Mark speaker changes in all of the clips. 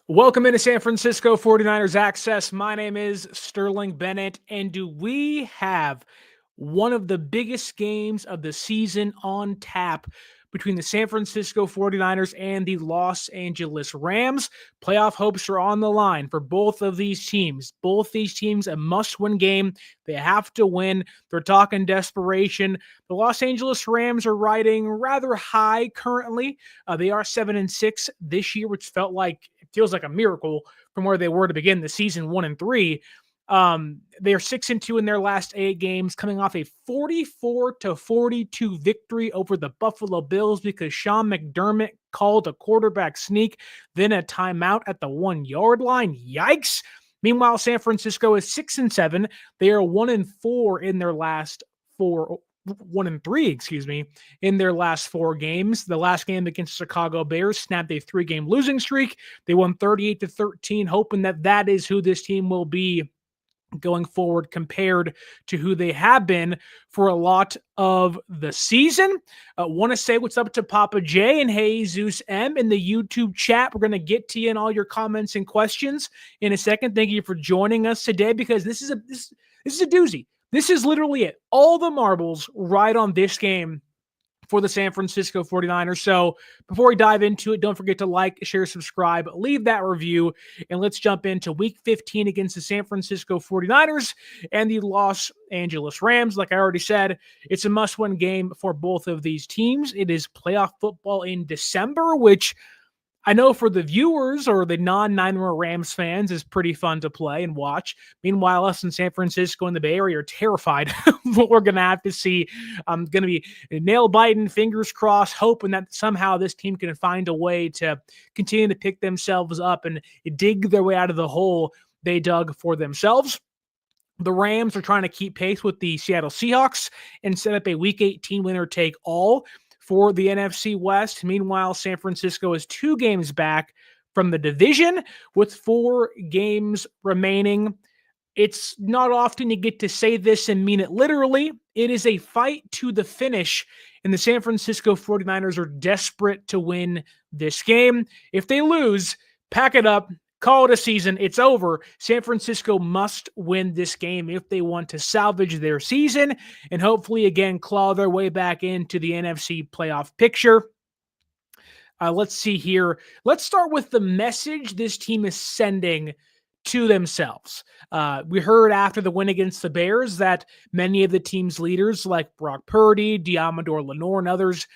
Speaker 1: Welcome into San Francisco 49ers Access. My name is Sterling Bennett, and do we have one of the biggest games of the season on tap between the San Francisco 49ers and the Los Angeles Rams? Playoff hopes are on the line for both of these teams. Both these teams a must-win game. They have to win. They're talking desperation. The Los Angeles Rams are riding rather high currently. They are 7-6 this year, which feels like a miracle from where they were to begin the season, 1-3. They are 6-2 in their last 8 games, coming off a 44-42 victory over the Buffalo Bills because Sean McDermott called a quarterback sneak, then a timeout at the 1-yard line. Yikes! Meanwhile, San Francisco is 6-7. They are 1-4 in their last 4. 1-3, in their last 4 games. The last game against the Chicago Bears snapped a 3-game losing streak. They won 38-13, hoping that is who this team will be going forward compared to who they have been for a lot of the season. Want to say what's up to Papa J and Jesus M in the YouTube chat. We're going to get to you in all your comments and questions in a second. Thank you for joining us today because this is a doozy. This is literally it. All the marbles right on this game for the San Francisco 49ers. So before we dive into it, don't forget to like, share, subscribe, leave that review, and let's jump into Week 15 against the San Francisco 49ers and the Los Angeles Rams. Like I already said, it's a must-win game for both of these teams. It is playoff football in December, which I know for the viewers or the non-Niner Rams fans is pretty fun to play and watch. Meanwhile, us in San Francisco and the Bay Area are terrified of what we're going to have to see. I'm going to be nail-biting, fingers crossed, hoping that somehow this team can find a way to continue to pick themselves up and dig their way out of the hole they dug for themselves. The Rams are trying to keep pace with the Seattle Seahawks and set up a Week 18 winner-take-all for the NFC West. Meanwhile, San Francisco is 2 games back from the division with 4 games remaining. It's not often you get to say this and mean it literally. It is a fight to the finish, and the San Francisco 49ers are desperate to win this game. If they lose, pack it up. Call it a season. It's over. San Francisco must win this game if they want to salvage their season and hopefully, again, claw their way back into the NFC playoff picture. Let's see here. Let's start with the message this team is sending to themselves. We heard after the win against the Bears that many of the team's leaders like Brock Purdy, Diamador Lenore, and others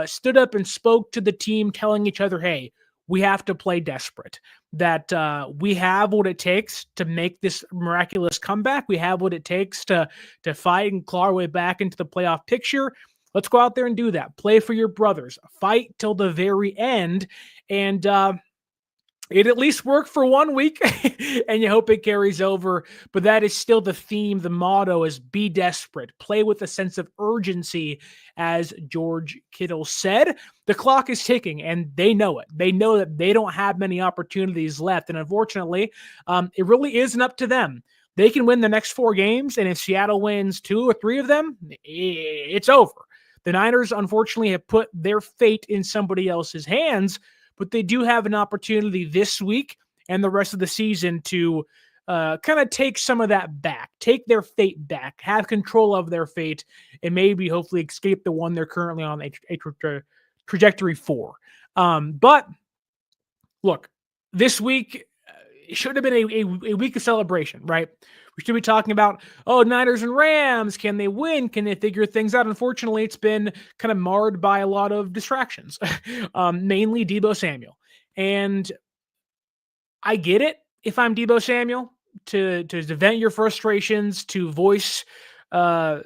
Speaker 1: stood up and spoke to the team telling each other, hey, we have to play desperate, that we have what it takes to make this miraculous comeback. We have what it takes to fight and claw our way back into the playoff picture. Let's go out there and do that. Play for your brothers. Fight till the very end. And it at least worked for 1 week, and you hope it carries over. But that is still the theme. The motto is be desperate. Play with a sense of urgency, as George Kittle said. The clock is ticking, and they know it. They know that they don't have many opportunities left. And unfortunately, it really isn't up to them. They can win the next 4 games, and if Seattle wins 2 or 3 of them, it's over. The Niners, unfortunately, have put their fate in somebody else's hands, but they do have an opportunity this week and the rest of the season to kind of take some of that back, take their fate back, have control of their fate, and maybe hopefully escape the one they're currently on a trajectory for. But look, this week should have been a week of celebration, right? We should be talking about, Niners and Rams. Can they win? Can they figure things out? Unfortunately, it's been kind of marred by a lot of distractions, mainly Deebo Samuel. And I get it if I'm Deebo Samuel to vent your frustrations, to voice to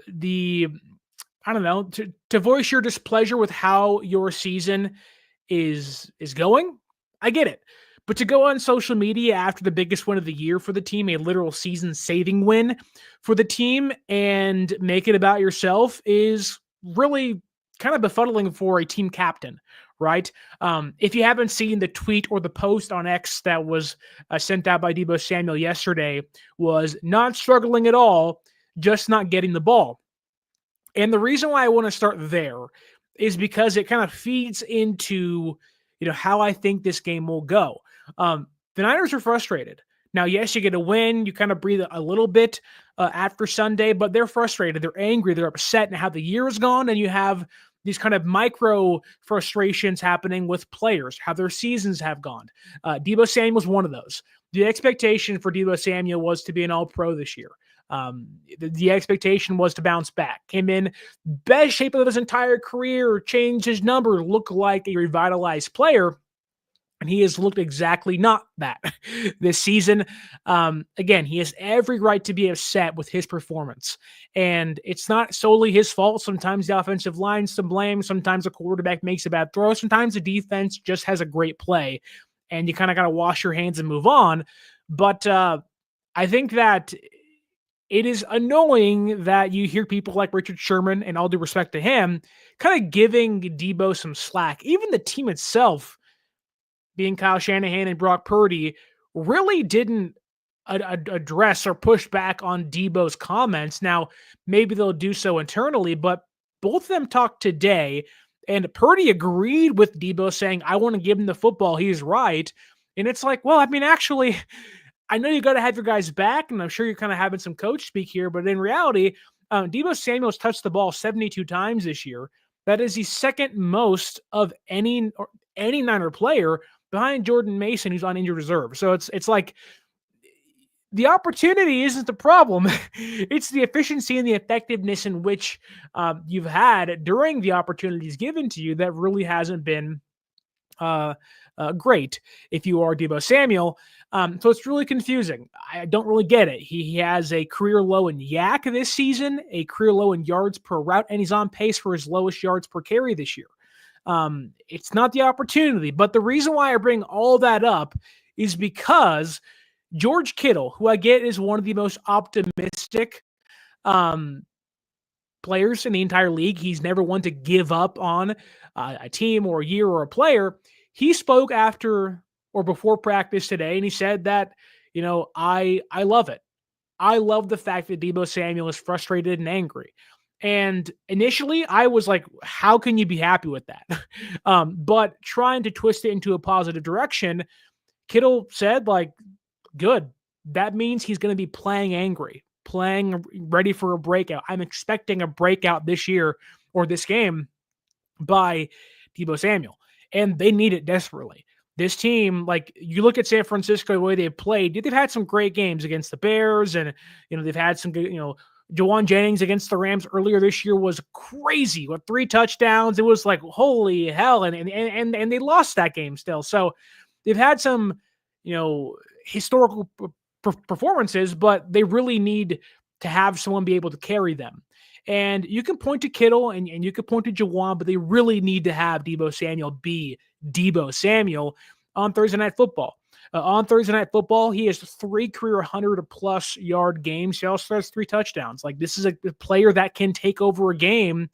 Speaker 1: voice your displeasure with how your season is going. I get it. But to go on social media after the biggest win of the year for the team, a literal season-saving win for the team, and make it about yourself is really kind of befuddling for a team captain, right? If you haven't seen the tweet or the post on X that was sent out by Deebo Samuel yesterday, was not struggling at all, just not getting the ball. And the reason why I want to start there is because it kind of feeds into how I think this game will go. The Niners are frustrated. Now, yes, you get a win. You kind of breathe a little bit after Sunday, but they're frustrated. They're angry. They're upset in how the year has gone. And you have these kind of micro frustrations happening with players, how their seasons have gone. Deebo Samuel was one of those. The expectation for Deebo Samuel was to be an all-pro this year. The expectation was to bounce back. Came in best shape of his entire career, changed his number, looked like a revitalized player. And he has looked exactly not that this season. Again, he has every right to be upset with his performance. And it's not solely his fault. Sometimes the offensive line's to blame. Sometimes the quarterback makes a bad throw. Sometimes the defense just has a great play. And you kind of got to wash your hands and move on. But I think that it is annoying that you hear people like Richard Sherman, and all due respect to him, kind of giving Deebo some slack. Even the team itself, being Kyle Shanahan and Brock Purdy, really didn't address or push back on Deebo's comments. Now, maybe they'll do so internally, but both of them talked today, and Purdy agreed with Deebo saying, I want to give him the football. He's right. And it's like, well, I mean, actually, I know you got to have your guys back, and I'm sure you're kind of having some coach speak here, but in reality, Deebo Samuel's touched the ball 72 times this year. That is the second most of any Niner player, behind Jordan Mason, who's on injured reserve. So it's like the opportunity isn't the problem. It's the efficiency and the effectiveness in which you've had during the opportunities given to you that really hasn't been great if you are Deebo Samuel. So it's really confusing. I don't really get it. He has a career low in yak this season, a career low in yards per route, and he's on pace for his lowest yards per carry this year. It's not the opportunity, but the reason why I bring all that up is because George Kittle, who I get is one of the most optimistic players in the entire league, he's never one to give up on a team or a year or a player. He spoke after or before practice today, and he said that, I love it. I love the fact that Deebo Samuel is frustrated and angry. And initially, I was like, how can you be happy with that? But trying to twist it into a positive direction, Kittle said, good. That means he's going to be playing angry, playing ready for a breakout. I'm expecting a breakout this year or this game by Deebo Samuel. And they need it desperately. This team, you look at San Francisco, the way they've played, they've had some great games against the Bears, and, they've had some good, Jawan Jennings against the Rams earlier this year was crazy with 3 touchdowns. It was like, holy hell. And they lost that game still. So they've had some, historical performances, but they really need to have someone be able to carry them. And you can point to Kittle and you can point to Jawan, but they really need to have Deebo Samuel be Deebo Samuel on Thursday Night Football. On Thursday Night Football, he has 3 career 100-plus yard games. He also has 3 touchdowns. This is a player that can take over a game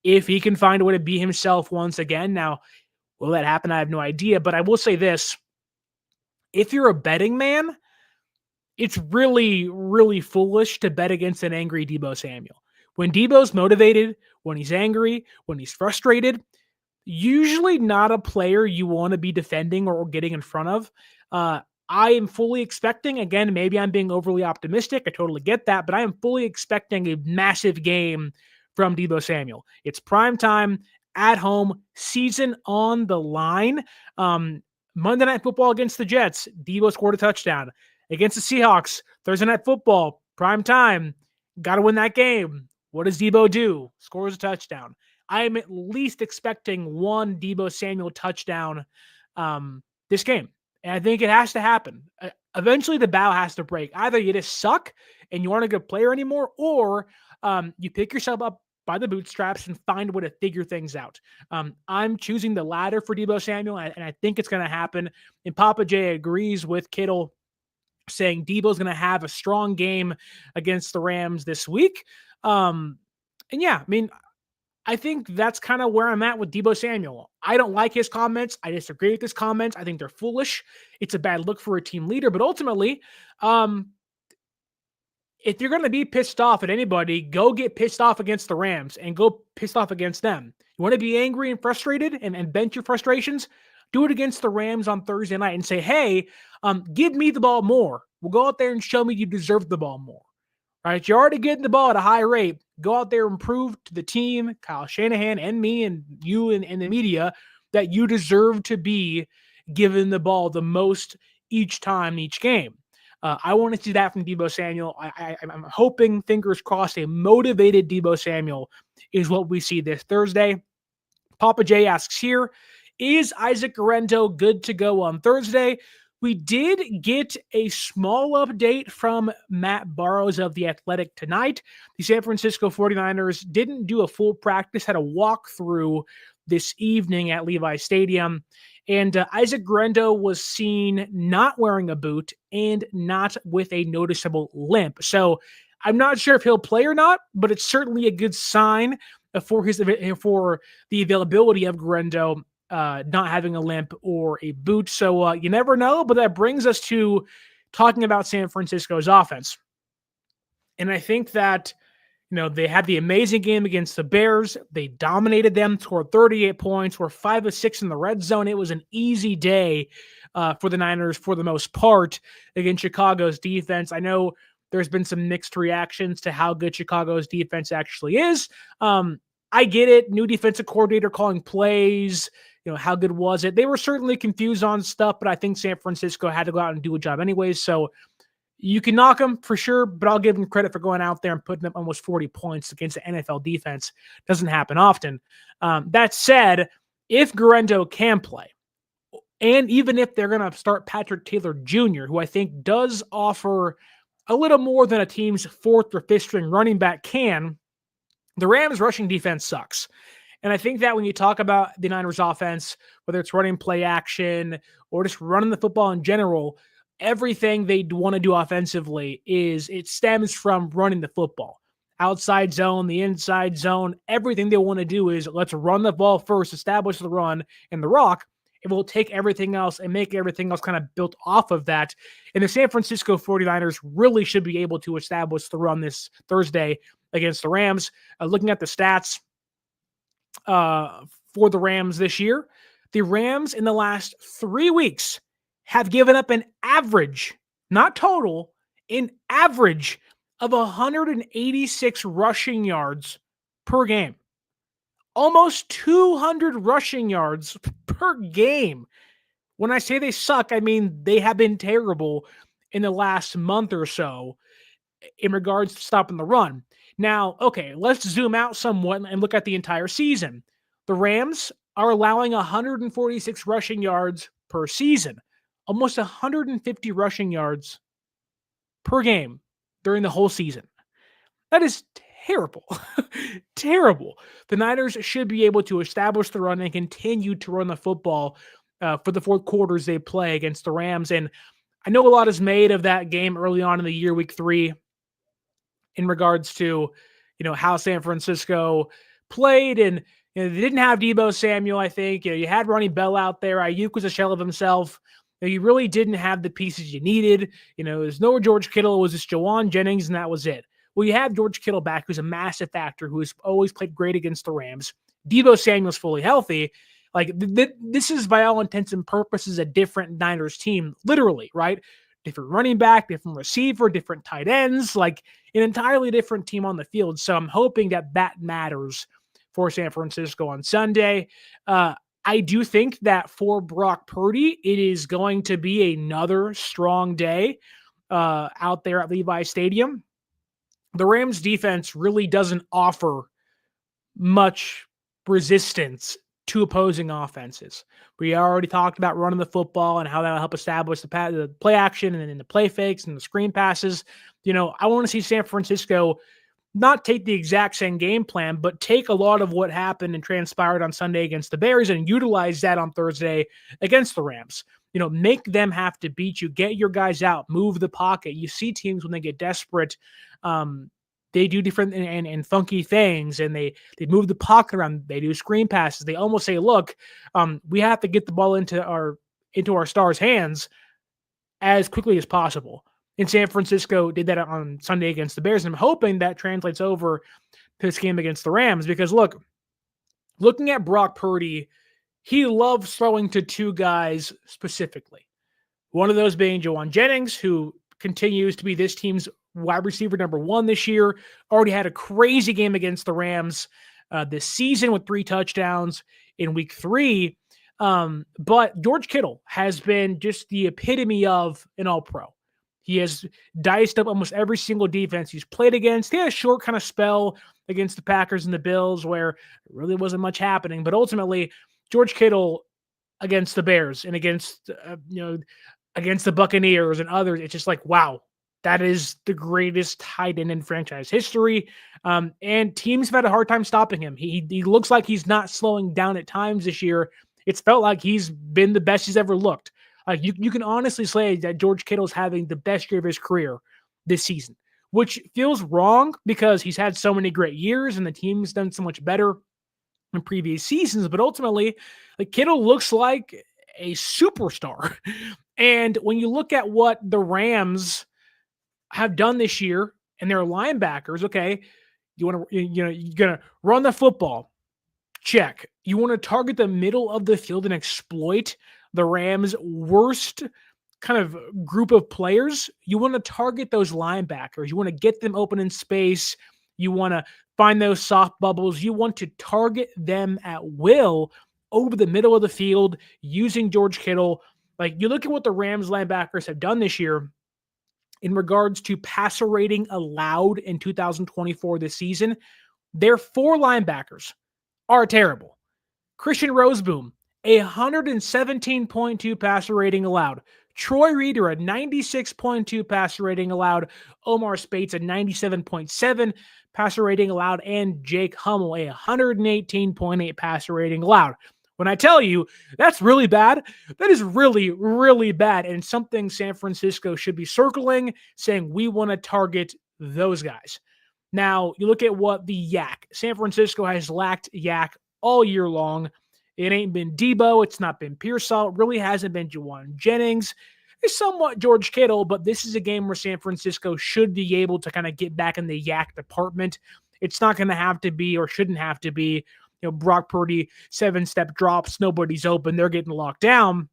Speaker 1: if he can find a way to be himself once again. Now, will that happen? I have no idea, but I will say this. If you're a betting man, it's really, really foolish to bet against an angry Deebo Samuel. When Deebo's motivated, when he's angry, when he's frustrated, usually not a player you want to be defending or getting in front of. I am fully expecting, again, maybe I'm being overly optimistic. I totally get that, but I am fully expecting a massive game from Deebo Samuel. It's prime time, at home, season on the line. Monday Night Football against the Jets, Deebo scored a touchdown. Against the Seahawks, Thursday Night Football, prime time, got to win that game. What does Deebo do? Scores a touchdown. I am at least expecting 1 Deebo Samuel touchdown this game. And I think it has to happen. Eventually, the bow has to break. Either you just suck and you aren't a good player anymore, or you pick yourself up by the bootstraps and find a way to figure things out. I'm choosing the latter for Deebo Samuel, and I think it's going to happen. And Papa J agrees with Kittle, saying Deebo's going to have a strong game against the Rams this week. And yeah, I think that's kind of where I'm at with Deebo Samuel. I don't like his comments. I disagree with his comments. I think they're foolish. It's a bad look for a team leader. But ultimately, if you're going to be pissed off at anybody, go get pissed off against the Rams and go pissed off against them. You want to be angry and frustrated and vent your frustrations? Do it against the Rams on Thursday night and say, hey, give me the ball more. We'll go out there and show me you deserve the ball more. Right? You're already getting the ball at a high rate. Go out there and prove to the team, Kyle Shanahan and me and you and the media that you deserve to be given the ball the most each time, each game. I want to see that from Deebo Samuel. I'm hoping, fingers crossed, a motivated Deebo Samuel is what we see this Thursday. Papa J asks here, is Isaac Guerendo good to go on Thursday? We did get a small update from Matt Barrows of The Athletic tonight. The San Francisco 49ers didn't do a full practice, had a walkthrough this evening at Levi Stadium. And Isaac Guerendo was seen not wearing a boot and not with a noticeable limp. So I'm not sure if he'll play or not, but it's certainly a good sign for the availability of Guerendo not having a limp or a boot. So you never know, but that brings us to talking about San Francisco's offense. And I think that, they had the amazing game against the Bears. They dominated them, scored 38 points, were 5 of 6 in the red zone. It was an easy day for the Niners for the most part against Chicago's defense. I know there's been some mixed reactions to how good Chicago's defense actually is. I get it. New defensive coordinator calling plays. How good was it? They were certainly confused on stuff, but I think San Francisco had to go out and do a job anyways. So you can knock them for sure, but I'll give them credit for going out there and putting up almost 40 points against the NFL defense. Doesn't happen often. That said, if Guerendo can play, and even if they're going to start Patrick Taylor Jr., who I think does offer a little more than a team's fourth or fifth string running back can, the Rams' rushing defense sucks. And I think that when you talk about the Niners' offense, whether it's running play action or just running the football in general, everything they want to do offensively it stems from running the football. Outside zone, the inside zone, everything they want to do is let's run the ball first, establish the run and the rock. It will take everything else and make everything else kind of built off of that. And the San Francisco 49ers really should be able to establish the run this Thursday against the Rams. Looking at the stats for the Rams this year, the Rams in the last 3 weeks have given up an average, not total, an average of 186 rushing yards per game. Almost 200 rushing yards per game. When I say they suck, I mean they have been terrible in the last month or so in regards to stopping the run. Now, okay, let's zoom out somewhat and look at the entire season. The Rams are allowing 146 rushing yards per season. Almost 150 rushing yards per game during the whole season. That is terrible. Terrible. The Niners should be able to establish the run and continue to run the football for the 4 quarters they play against the Rams. And I know a lot is made of that game early on in the year, week 3, in regards to, how San Francisco played. And they didn't have Deebo Samuel, I think. You had Ronnie Bell out there. Ayuk was a shell of himself. You really didn't have the pieces you needed. There's no George Kittle. It was just Jawan Jennings, and that was it. Well, you have George Kittle back, who's a massive factor, who has always played great against the Rams. Deebo Samuel's fully healthy. This is, by all intents and purposes, a different Niners team, literally, right? Different running back, different receiver, different tight ends, an entirely different team on the field. So I'm hoping that matters for San Francisco on Sunday. I do think that for Brock Purdy, it is going to be another strong day out there at Levi Stadium. The Rams defense really doesn't offer much resistance to opposing offenses. We already talked about running the football and how that'll help establish the play action and then the play fakes and the screen passes. I want to see San Francisco not take the exact same game plan, but take a lot of what happened and transpired on Sunday against the Bears and utilize that on Thursday against the Rams. Make them have to beat you, get your guys out, move the pocket. You see teams when they get desperate, they do different and funky things, and they move the pocket around. They do screen passes. They almost say, look, we have to get the ball into our stars' hands as quickly as possible. And San Francisco did that on Sunday against the Bears. And I'm hoping that translates over to this game against the Rams because, looking at Brock Purdy, he loves throwing to two guys specifically. One of those being Jauan Jennings, who continues to be this team's wide receiver number one this year. Already had a crazy game against the Rams this season with 3 touchdowns in week 3. But George Kittle has been just the epitome of an all-pro. He has diced up almost every single defense he's played against. He had a short kind of spell against the Packers and the Bills where it really wasn't much happening. But ultimately, George Kittle against the Bears and against against the Buccaneers and others, it's just like, wow, that is the greatest tight end in franchise history. And teams have had a hard time stopping him. He looks like he's not slowing down at times this year. It's felt like he's been the best he's ever looked. You can honestly say that George Kittle's having the best year of his career this season, which feels wrong because he's had so many great years and the team's done so much better in previous seasons. But ultimately, like, Kittle looks like a superstar. And when you look at what the Rams have done this year and their linebackers, okay, you're gonna run the football. Check. You want to target the middle of the field and exploit the Rams' worst kind of group of players. You want to target those linebackers. You want to get them open in space. You want to find those soft bubbles. You want to target them at will over the middle of the field using George Kittle. Like, you look at what the Rams linebackers have done this year in regards to passer rating allowed in 2024 this season. Their 4 linebackers are terrible. Christian Roseboom, 117.2 passer rating allowed. Troy Reeder, a 96.2 passer rating allowed. Omar Spates, a 97.7 passer rating allowed. And Jake Hummel, a 118.8 passer rating allowed. When I tell you that's really bad, that is really, really bad. And something San Francisco should be circling, saying we want to target those guys. Now, you look at what the yak. San Francisco has lacked yak all year long. It ain't been Debo. It's not been Pearsall. It really hasn't been Jauan Jennings. It's somewhat George Kittle, but this is a game where San Francisco should be able to kind of get back in the yak department. It's not going to have to be, or shouldn't have to be, Brock Purdy, 7-step drops, nobody's open, they're getting locked down.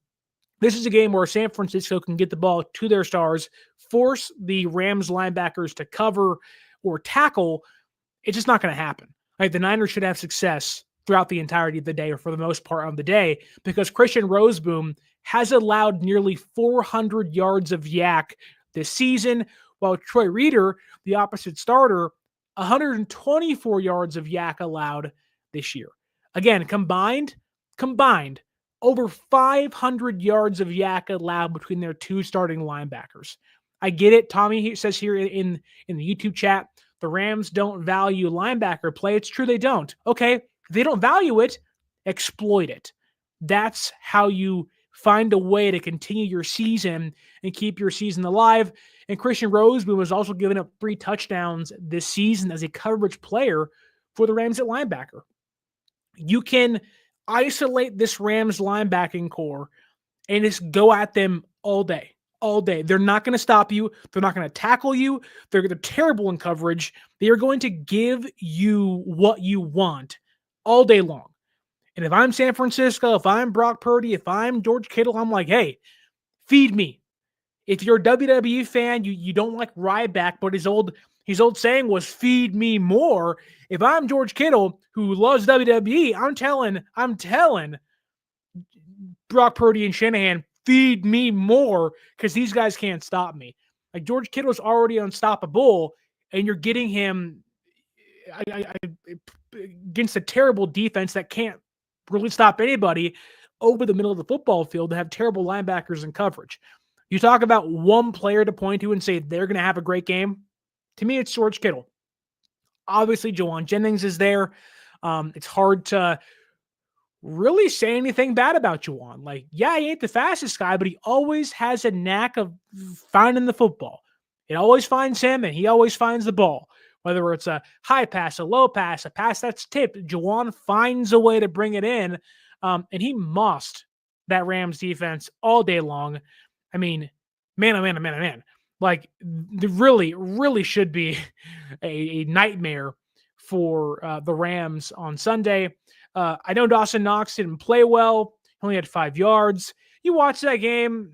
Speaker 1: This is a game where San Francisco can get the ball to their stars, force the Rams linebackers to cover or tackle. It's just not going to happen. Like, the Niners should have success throughout the entirety of the day, or for the most part of the day, because Christian Roseboom has allowed nearly 400 yards of yak this season, while Troy Reeder, the opposite starter, 124 yards of yak allowed this year. Again, combined, over 500 yards of yak allowed between their 2 starting linebackers. I get it. Tommy says here in the YouTube chat, the Rams don't value linebacker play. It's true, they don't. Okay, if they don't value it, exploit it. That's how you find a way to continue your season and keep your season alive. And Christian Roseboom was also given up 3 touchdowns this season as a coverage player for the Rams at linebacker. You can isolate this Rams linebacking core and just go at them all day. They're not going to stop you. They're not going to tackle you. They're terrible in coverage. They are going to give you what you want all day long. And if I'm San Francisco, if I'm Brock Purdy, if I'm George Kittle, I'm like, hey, feed me. If you're a WWE fan, you don't like Ryback, but his old saying was feed me more. If I'm George Kittle, who loves WWE, I'm telling Brock Purdy and Shanahan, feed me more, because these guys can't stop me. Like, George Kittle's already unstoppable, and you're getting him against a terrible defense that can't really stop anybody over the middle of the football field to have terrible linebackers and coverage. You talk about one player to point to and say they're going to have a great game. To me, it's George Kittle. Obviously, Jauan Jennings is there. It's hard to really say anything bad about Jauan. Like, yeah, he ain't the fastest guy, but he always has a knack of finding the football. It always finds him, and he always finds the ball. Whether it's a high pass, a low pass, a pass that's tipped, Jauan finds a way to bring it in, and he mossed that Rams defense all day long. I mean, man. Like, there really should be a nightmare for the Rams on Sunday. I know Dawson Knox didn't play well, only had 5 yards. You watch that game,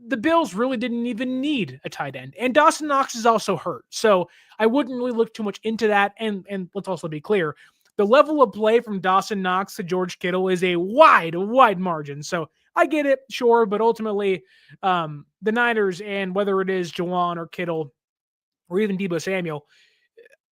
Speaker 1: the Bills really didn't even need a tight end. And Dawson Knox is also hurt. So I wouldn't really look too much into that. And let's also be clear, the level of play from Dawson Knox to George Kittle is a wide margin. So I get it, sure, but ultimately, the Niners, and whether it is Jawan or Kittle or even Deebo Samuel,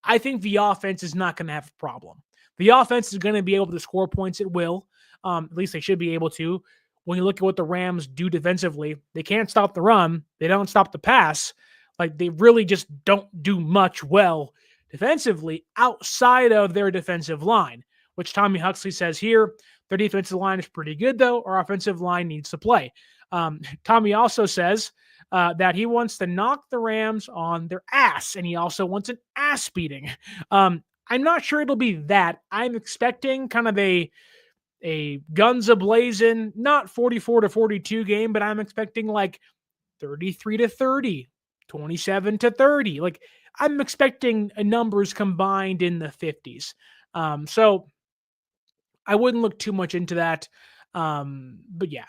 Speaker 1: I think the offense is not going to have a problem. The offense is going to be able to score points at will. At least they should be able to. When you look at what the Rams do defensively, they can't stop the run. They don't stop the pass. Like, they really just don't do much well defensively outside of their defensive line, which Tommy Huxley says here. Their defensive line is pretty good, though. Our offensive line needs to play. Tommy also says that he wants to knock the Rams on their ass, and he also wants an ass beating. I'm not sure it'll be that. I'm expecting kind of a guns a-blazing, not 44-42 game, but I'm expecting like 33-30, 27-30. Like, I'm expecting numbers combined in the 50s. So I wouldn't look too much into that. But yeah,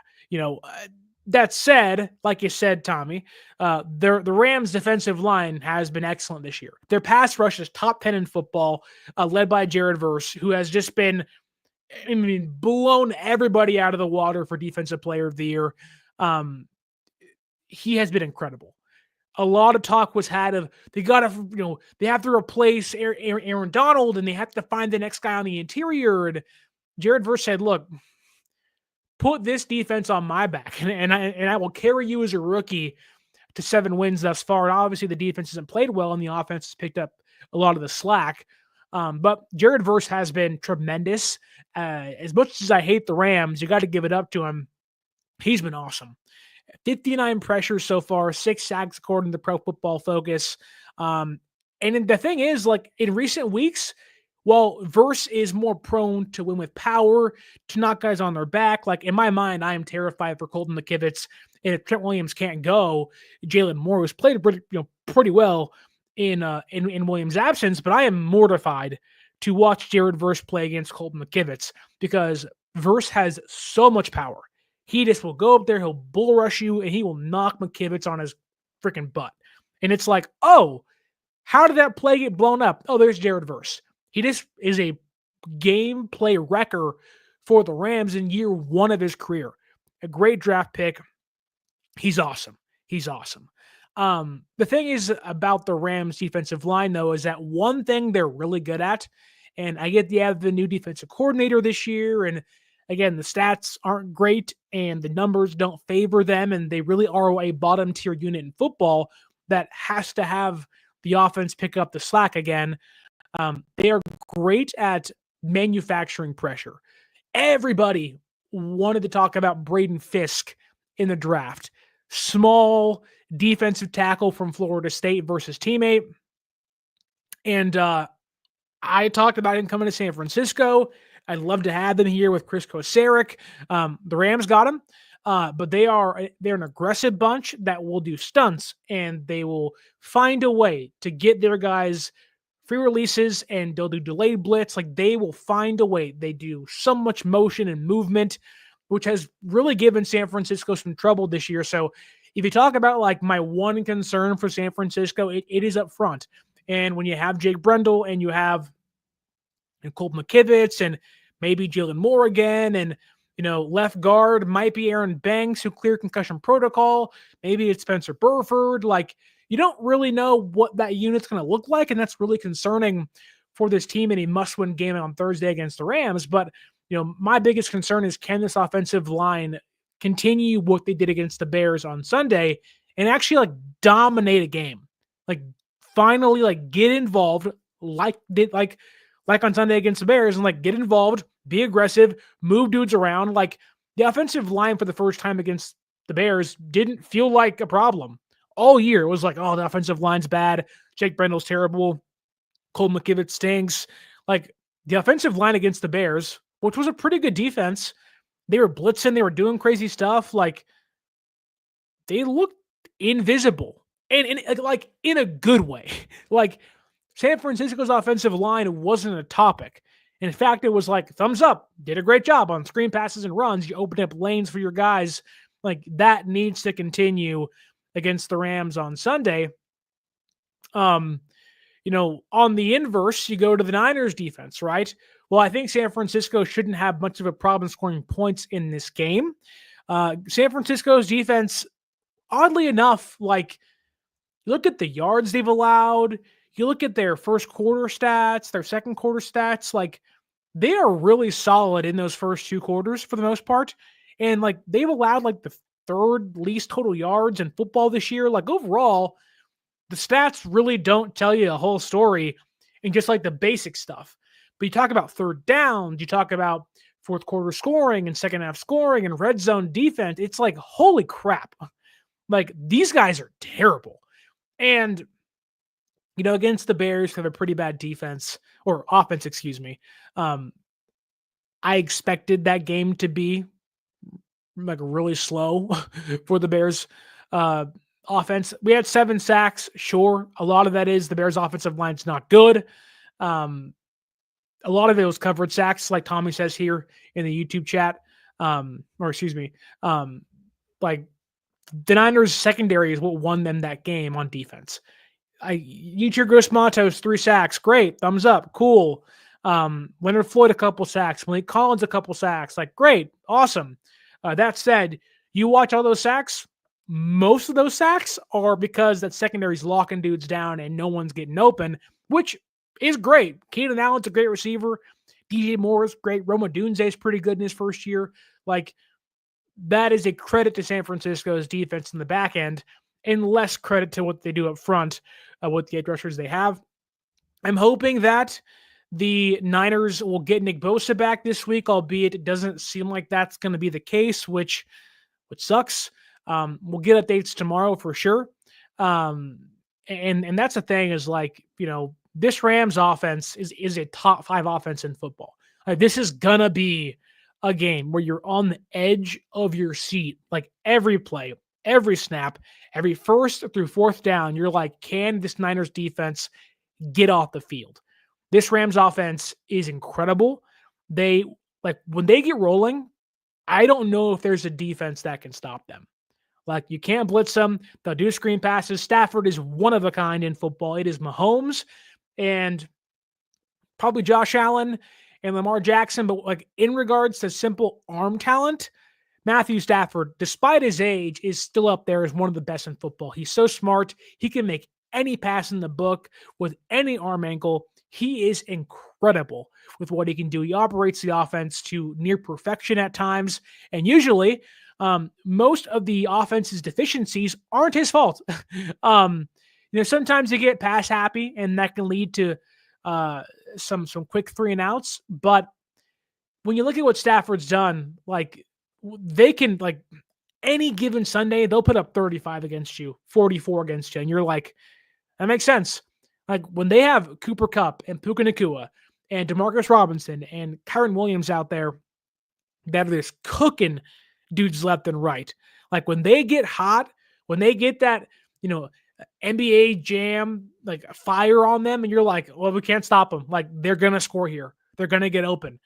Speaker 1: that said, like you said, Tommy, the Rams' defensive line has been excellent this year. Their pass rush is top 10 in football, led by Jared Verse, who has just been, blown everybody out of the water for Defensive Player of the Year. He has been incredible. A lot of talk was had of they have to replace Aaron Donald, and they have to find the next guy on the interior. And Jared Verse said, "Look, put this defense on my back, and I will carry you as a rookie to 7 wins thus far." And obviously, the defense hasn't played well, and the offense has picked up a lot of the slack. But Jared Verse has been tremendous. As much as I hate the Rams, you got to give it up to him. He's been awesome. 59 pressures so far, 6 sacks according to Pro Football Focus. And the thing is, like, in recent weeks, while Verse is more prone to win with power, to knock guys on their back, like, in my mind, I am terrified for Colton McKivitz. And if Trent Williams can't go, Jalen Moore, who's played pretty well in Williams' absence, but I am mortified to watch Jared Verse play against Colton McKivitz, because Verse has so much power. He just will go up there, he'll bull rush you, and he will knock McKivitz on his freaking butt. And it's like, oh, how did that play get blown up? Oh, there's Jared Verse. He just is a gameplay wrecker for the Rams in year 1 of his career. A great draft pick. He's awesome. He's awesome. The thing is about the Rams defensive line, though, is that one thing they're really good at, and I get they have the new defensive coordinator this year, and again, the stats aren't great and the numbers don't favor them, and they really are a bottom tier unit in football that has to have the offense pick up the slack again. They are great at manufacturing pressure. Everybody wanted to talk about Braden Fisk in the draft. Small defensive tackle from Florida State versus teammate. And I talked about him coming to San Francisco. I'd love to have them here with Chris Kosaric. The Rams got him, but they're an aggressive bunch that will do stunts, and they will find a way to get their guys free releases, and they'll do delayed blitz. Like, they will find a way. They do so much motion and movement, which has really given San Francisco some trouble this year. So if you talk about, like, my one concern for San Francisco, it is up front. And when you have Jake Brendel and you have Colt McKivitz and maybe Jalen Moore again, and left guard might be Aaron Banks, who cleared concussion protocol. Maybe it's Spencer Burford. Like, you don't really know what that unit's going to look like, and that's really concerning for this team in a must-win game on Thursday against the Rams. But my biggest concern is, can this offensive line continue what they did against the Bears on Sunday and actually dominate a game? Like, finally get involved like on Sunday against the Bears, and get involved, be aggressive, move dudes around. Like, the offensive line for the first time against the Bears didn't feel like a problem all year. It was like, oh, the offensive line's bad. Jake Brendel's terrible. Cole McKivitz stinks. Like, the offensive line against the Bears, which was a pretty good defense, they were blitzing, they were doing crazy stuff. Like, they looked invisible, and in a good way. Like, San Francisco's offensive line wasn't a topic. In fact, it was like, thumbs up, did a great job on screen passes and runs. You opened up lanes for your guys. Like, that needs to continue against the Rams on Sunday. On the inverse, you go to the Niners defense, right? Well, I think San Francisco shouldn't have much of a problem scoring points in this game. San Francisco's defense, oddly enough, like, look at the yards they've allowed. You look at their first quarter stats, their second quarter stats, like, they are really solid in those first two quarters for the most part. And like, they've allowed like the third least total yards in football this year. Like, overall, the stats really don't tell you a whole story in just like the basic stuff. But you talk about third downs, you talk about fourth quarter scoring and second half scoring and red zone defense. It's like, holy crap. Like, these guys are terrible. And, against the Bears, who have a pretty bad defense or offense, excuse me. I expected that game to be like really slow for the Bears offense. We had 7 sacks. Sure. A lot of that is the Bears offensive line's not good. A lot of it was covered sacks, like Tommy says here in the YouTube chat. Like, the Niners secondary is what won them that game on defense. Yetur Gross-Matos, 3 sacks. Great. Thumbs up. Cool. Leonard Floyd, a couple sacks. Malik Collins, a couple sacks. Like, great. Awesome. That said, you watch all those sacks, most of those sacks are because that secondary's locking dudes down and no one's getting open, which is great. Keenan Allen's a great receiver. DJ Moore is great. Roma Dunze is pretty good in his first year. Like, that is a credit to San Francisco's defense in the back end, and less credit to what they do up front with the edge rushers they have. I'm hoping that the Niners will get Nick Bosa back this week, albeit it doesn't seem like that's going to be the case, which sucks. We'll get updates tomorrow for sure. And that's the thing is, like, this Rams offense is a top 5 offense in football. This is going to be a game where you're on the edge of your seat, like every play, every snap, every first through fourth down. You're like, can this Niners defense get off the field? This Rams offense is incredible. When they get rolling, I don't know if there's a defense that can stop them. Like, you can't blitz them. They'll do screen passes. Stafford is one of a kind in football. It is Mahomes and probably Josh Allen and Lamar Jackson. But like, in regards to simple arm talent, Matthew Stafford, despite his age, is still up there as one of the best in football. He's so smart. He can make any pass in the book with any arm angle. He is incredible with what he can do. He operates the offense to near perfection at times. And usually, most of the offense's deficiencies aren't his fault. Sometimes they get pass happy, and that can lead to some quick 3 and outs. But when you look at what Stafford's done, like, they can, like, any given Sunday, they'll put up 35 against you, 44 against you. And you're like, that makes sense. Like, when they have Cooper Kupp and Puka Nacua and Demarcus Robinson and Kyron Williams out there that are just cooking dudes left and right. Like, when they get hot, when they get that, NBA jam, like, fire on them, and you're like, well, we can't stop them. Like, they're going to score here. They're going to get open.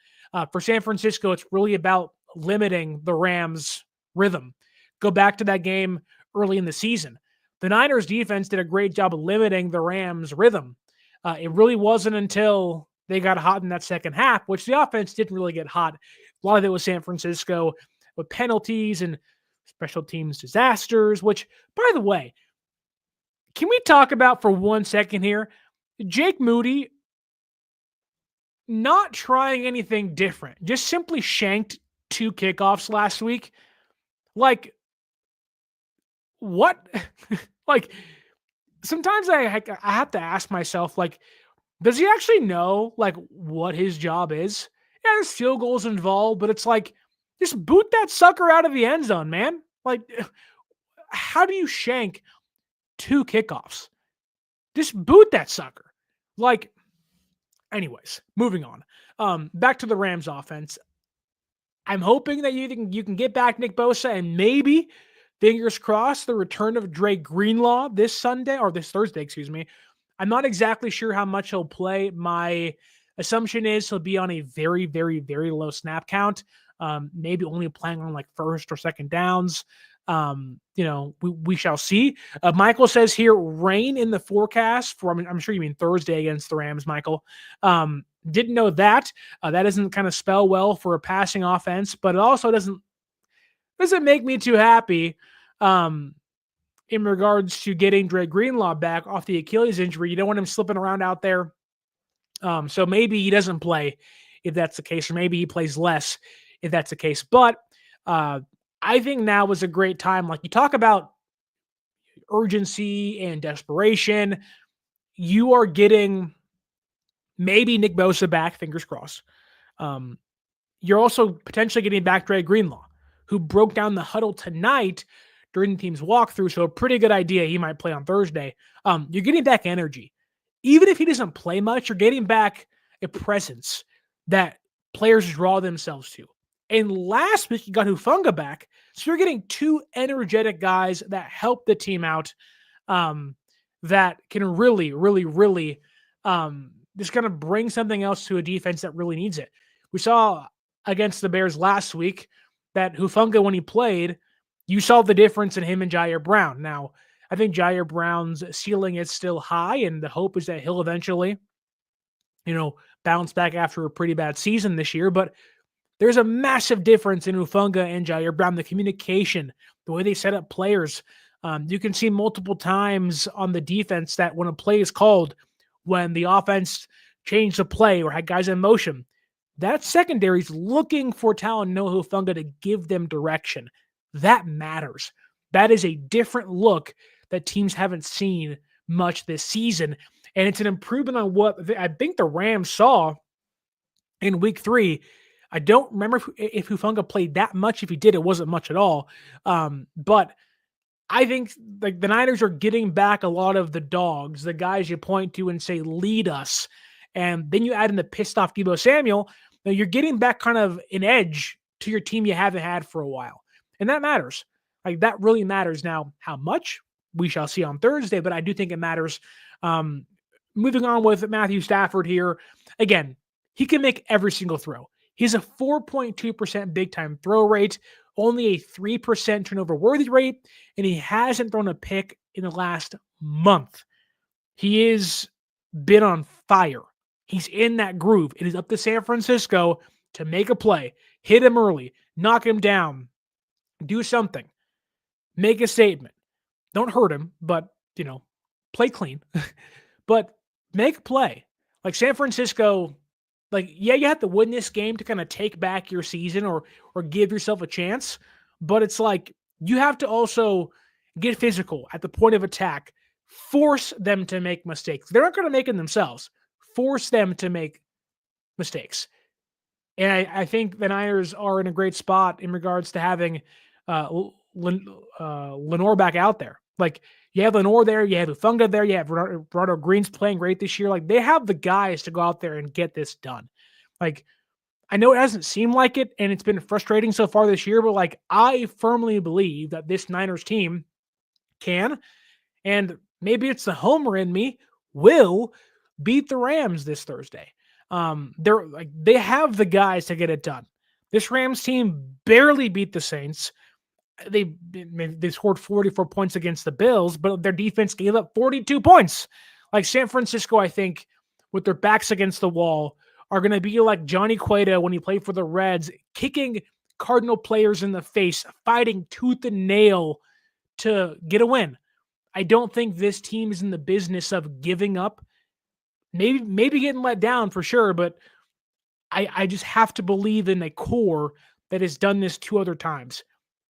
Speaker 1: For San Francisco, it's really about limiting the Rams' rhythm. Go back to that game early in the season. The Niners defense did a great job of limiting the Rams' rhythm. It really wasn't until they got hot in that second half, which the offense didn't really get hot. A lot of it was San Francisco with penalties and special teams disasters, which, by the way, can we talk about for 1 second here? Jake Moody not trying anything different, just simply shanked 2 kickoffs last week. Like, what? Like, sometimes I have to ask myself, like, does he actually know, like, what his job is? Yeah, there's field goals involved, but it's like, just boot that sucker out of the end zone, man. Like, how do you shank 2 kickoffs? Just boot that sucker. Like, anyways, moving on. Back to the Rams offense. I'm hoping that you can get back Nick Bosa and maybe, fingers crossed, the return of Dre Greenlaw this Thursday, excuse me. I'm not exactly sure how much he'll play. My Assumption is he'll be on a very, very, very low snap count, maybe only playing on like first or second downs. We shall see. Michael says here, rain in the forecast for, I'm sure you mean Thursday against the Rams, Michael. Didn't know that. That doesn't kind of spell well for a passing offense, but it also doesn't make me too happy. In regards to getting Dre Greenlaw back off the Achilles injury, you don't want him slipping around out there. So maybe he doesn't play if that's the case, or maybe he plays less if that's the case. But I think now is a great time. Like, you talk about urgency and desperation. You are getting maybe Nick Bosa back, fingers crossed. You're also potentially getting back Dre Greenlaw, who broke down the huddle tonight during the team's walkthrough. So a pretty good idea he might play on Thursday. You're getting back energy. Even if he doesn't play much, you're getting back a presence that players draw themselves to. And last week, you got Hufanga back. So you're getting two energetic guys that help the team out, that can really, really, really just kind of bring something else to a defense that really needs it. We saw against the Bears last week that Hufanga, when he played, you saw the difference in him and Jair Brown. Now, I think Jair Brown's ceiling is still high, and the hope is that he'll eventually, bounce back after a pretty bad season this year. But there's a massive difference in Hufanga and Jair Brown, the communication, the way they set up players. You can see multiple times on the defense that when a play is called, when the offense changed the play or had guys in motion, that secondary is looking for Talanoa Hufanga to give them direction. That matters. That is a different look that teams haven't seen much this season. And it's an improvement on what I think the Rams saw in week 3. I don't remember if Hufanga played that much. If he did, it wasn't much at all. But I think like the Niners are getting back a lot of the dogs, the guys you point to and say, lead us. And then you add in the pissed off Deebo Samuel. Now you're getting back kind of an edge to your team you haven't had for a while. And that matters. Like, that really matters. Now, how much we shall see on Thursday, but I do think it matters. Moving on with Matthew Stafford here. Again, he can make every single throw. He's a 4.2% big time throw rate, only a 3% turnover worthy rate, and he hasn't thrown a pick in the last month. He has been on fire. He's in that groove. It is up to San Francisco to make a play, hit him early, knock him down, do something, make a statement. Don't hurt him, but, play clean. But make a play. Like, San Francisco, you have to win this game to kind of take back your season or give yourself a chance. But it's like, you have to also get physical at the point of attack. Force them to make mistakes. They're not going to make them themselves. Force them to make mistakes. And I think the Niners are in a great spot in regards to having Lenore back out there. Like, you have Lenore there, you have Hufanga there, you have Bernardo Green's playing great this year. Like, they have the guys to go out there and get this done. Like, I know it hasn't seemed like it, and it's been frustrating so far this year, but like, I firmly believe that this Niners team can, and maybe it's the homer in me, will beat the Rams this Thursday. They have the guys to get it done. This Rams team barely beat the Saints. They scored 44 points against the Bills, but their defense gave up 42 points. Like, San Francisco, I think, with their backs against the wall, are going to be like Johnny Cueto when he played for the Reds, kicking Cardinal players in the face, fighting tooth and nail to get a win. I don't think this team is in the business of giving up. Maybe getting let down for sure, but I just have to believe in a core that has done this 2 other times.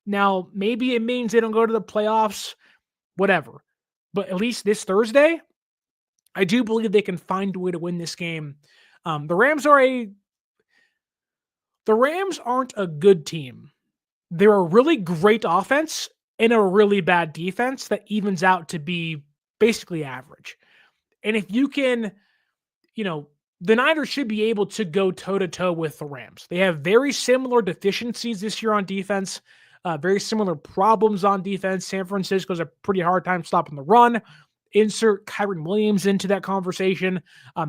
Speaker 1: Now, maybe it means they don't go to the playoffs, whatever. But at least this Thursday, I do believe they can find a way to win this game. The Rams aren't a good team. They're a really great offense and a really bad defense that evens out to be basically average. And if you can, the Niners should be able to go toe-to-toe with the Rams. They have very similar deficiencies this year on defense, very similar problems on defense. San Francisco's a pretty hard time stopping the run, insert Kyren Williams into that conversation.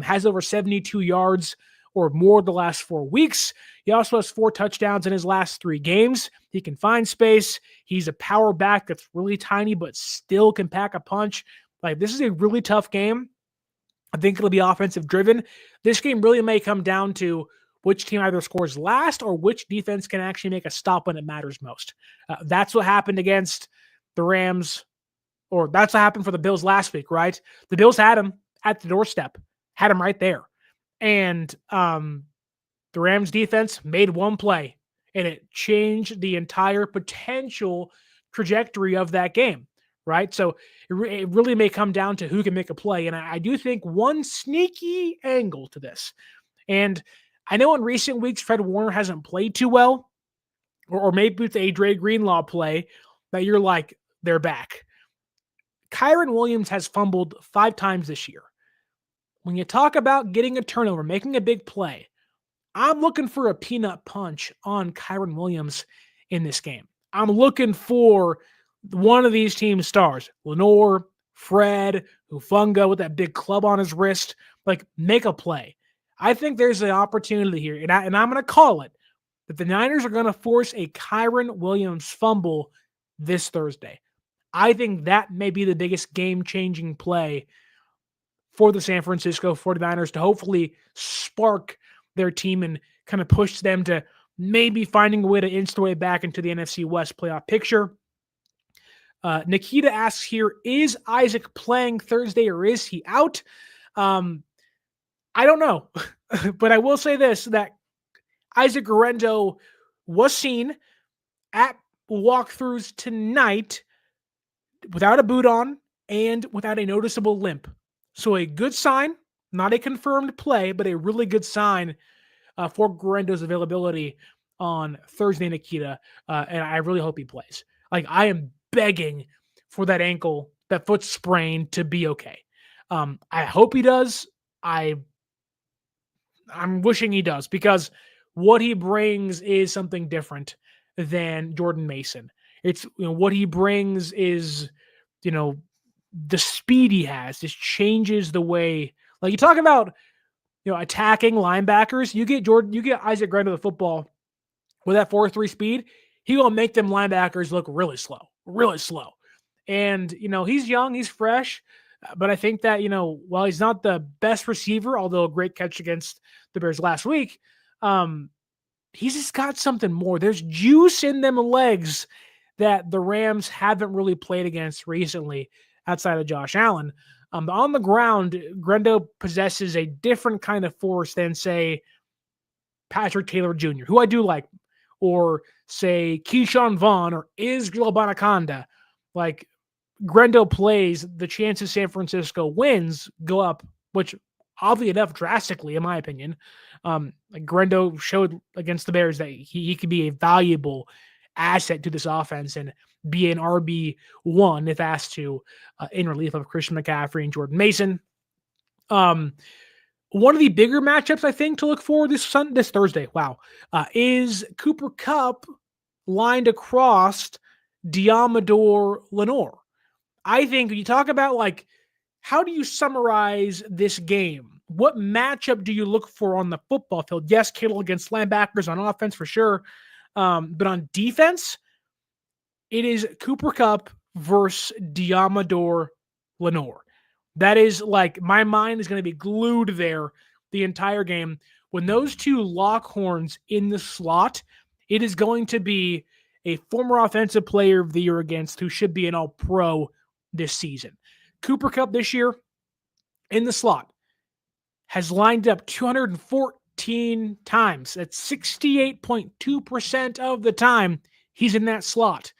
Speaker 1: Has over 72 yards or more the last 4 weeks. He also has 4 touchdowns in his last 3 games. He can find space. He's a power back that's really tiny, but still can pack a punch. Like, this is a really tough game. I think it'll be offensive driven. This game really may come down to which team either scores last or which defense can actually make a stop when it matters most. That's what happened against the Rams, or that's what happened for the Bills last week, right? The Bills had him at the doorstep, had him right there. And the Rams defense made one play, and it changed the entire potential trajectory of that game, right? So it really may come down to who can make a play. And I do think one sneaky angle to this, and I know in recent weeks, Fred Warner hasn't played too well, or maybe it's a Dre Greenlaw play that you're like, they're back. Kyren Williams has fumbled 5 times this year. When you talk about getting a turnover, making a big play, I'm looking for a peanut punch on Kyren Williams in this game. I'm looking for one of these team stars, Lenore, Fred, Hufanga with that big club on his wrist, like, make a play. I think there's an opportunity here, and I'm going to call it, that the Niners are going to force a Kyren Williams fumble this Thursday. I think that may be the biggest game-changing play for the San Francisco 49ers to hopefully spark their team and kind of push them to maybe finding a way to inch their way back into the NFC West playoff picture. Nikita asks here, is Isaac playing Thursday or is he out? I don't know, but I will say this, that Isaac Guerrero was seen at walkthroughs tonight without a boot on and without a noticeable limp. So a good sign, not a confirmed play, but a really good sign for Guerrero's availability on Thursday, Nikita, and I really hope he plays. Like, I am begging for that foot sprain to be okay. I hope he does. I'm wishing he does, because what he brings is something different than Jordan Mason. It's, what he brings is, the speed he has just changes the way, like, you talk about, attacking linebackers, you get Isaac Guerrero the football with that 4.3 speed, he will make them linebackers look really slow. And, he's young, he's fresh. But I think that, while he's not the best receiver, although a great catch against the Bears last week, he's just got something more. There's juice in them legs that the Rams haven't really played against recently outside of Josh Allen. On the ground, Guerrero possesses a different kind of force than, say, Patrick Taylor Jr., who I do like, or, say, Keyshawn Vaughn or Israel Abanikanda. Like, Guerrero plays, the chances San Francisco wins go up, which oddly enough drastically, in my opinion. Guerrero showed against the Bears that he could be a valuable asset to this offense and be an RB1 if asked to, in relief of Christian McCaffrey and Jordan Mason. One of the bigger matchups I think to look for this Thursday, is Cooper Kupp lined across Diamador Lenore. I think when you talk about, like, how do you summarize this game? What matchup do you look for on the football field? Yes, Kittle against linebackers on offense for sure. But on defense, it is Cooper Kupp versus Diamador Lenore. That is, like, my mind is going to be glued there the entire game. When those two lock horns in the slot, it is going to be a former offensive player of the year against who should be an all-pro this season. Cooper Kupp this year in the slot has lined up 214 times. That's 68.2% of the time he's in that slot.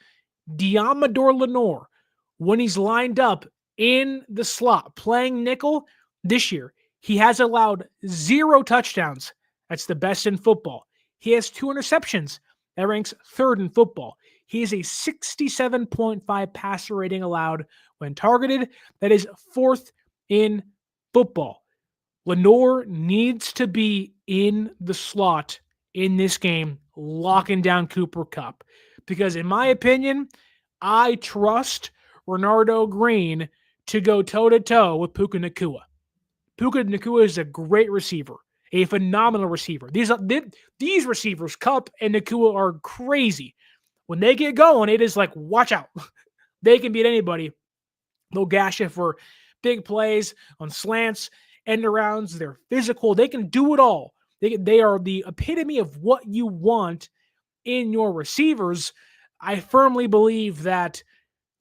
Speaker 1: Diamador Lenore, when he's lined up in the slot playing nickel this year, he has allowed 0 touchdowns. That's the best in football. He has 2 interceptions. That ranks 3rd in football. He has a 67.5 passer rating allowed when targeted. That is 4th in football. Lenore needs to be in the slot in this game, locking down Cooper Kupp. Because in my opinion, I trust Renardo Green to go toe-to-toe with Puka Nacua. Puka Nacua is a great receiver, a phenomenal receiver. These receivers, Kupp and Nacua, are crazy. When they get going, it is like, watch out. They can beat anybody. They'll gash you for big plays on slants, end arounds. They're physical. They can do it all. They are the epitome of what you want in your receivers. I firmly believe that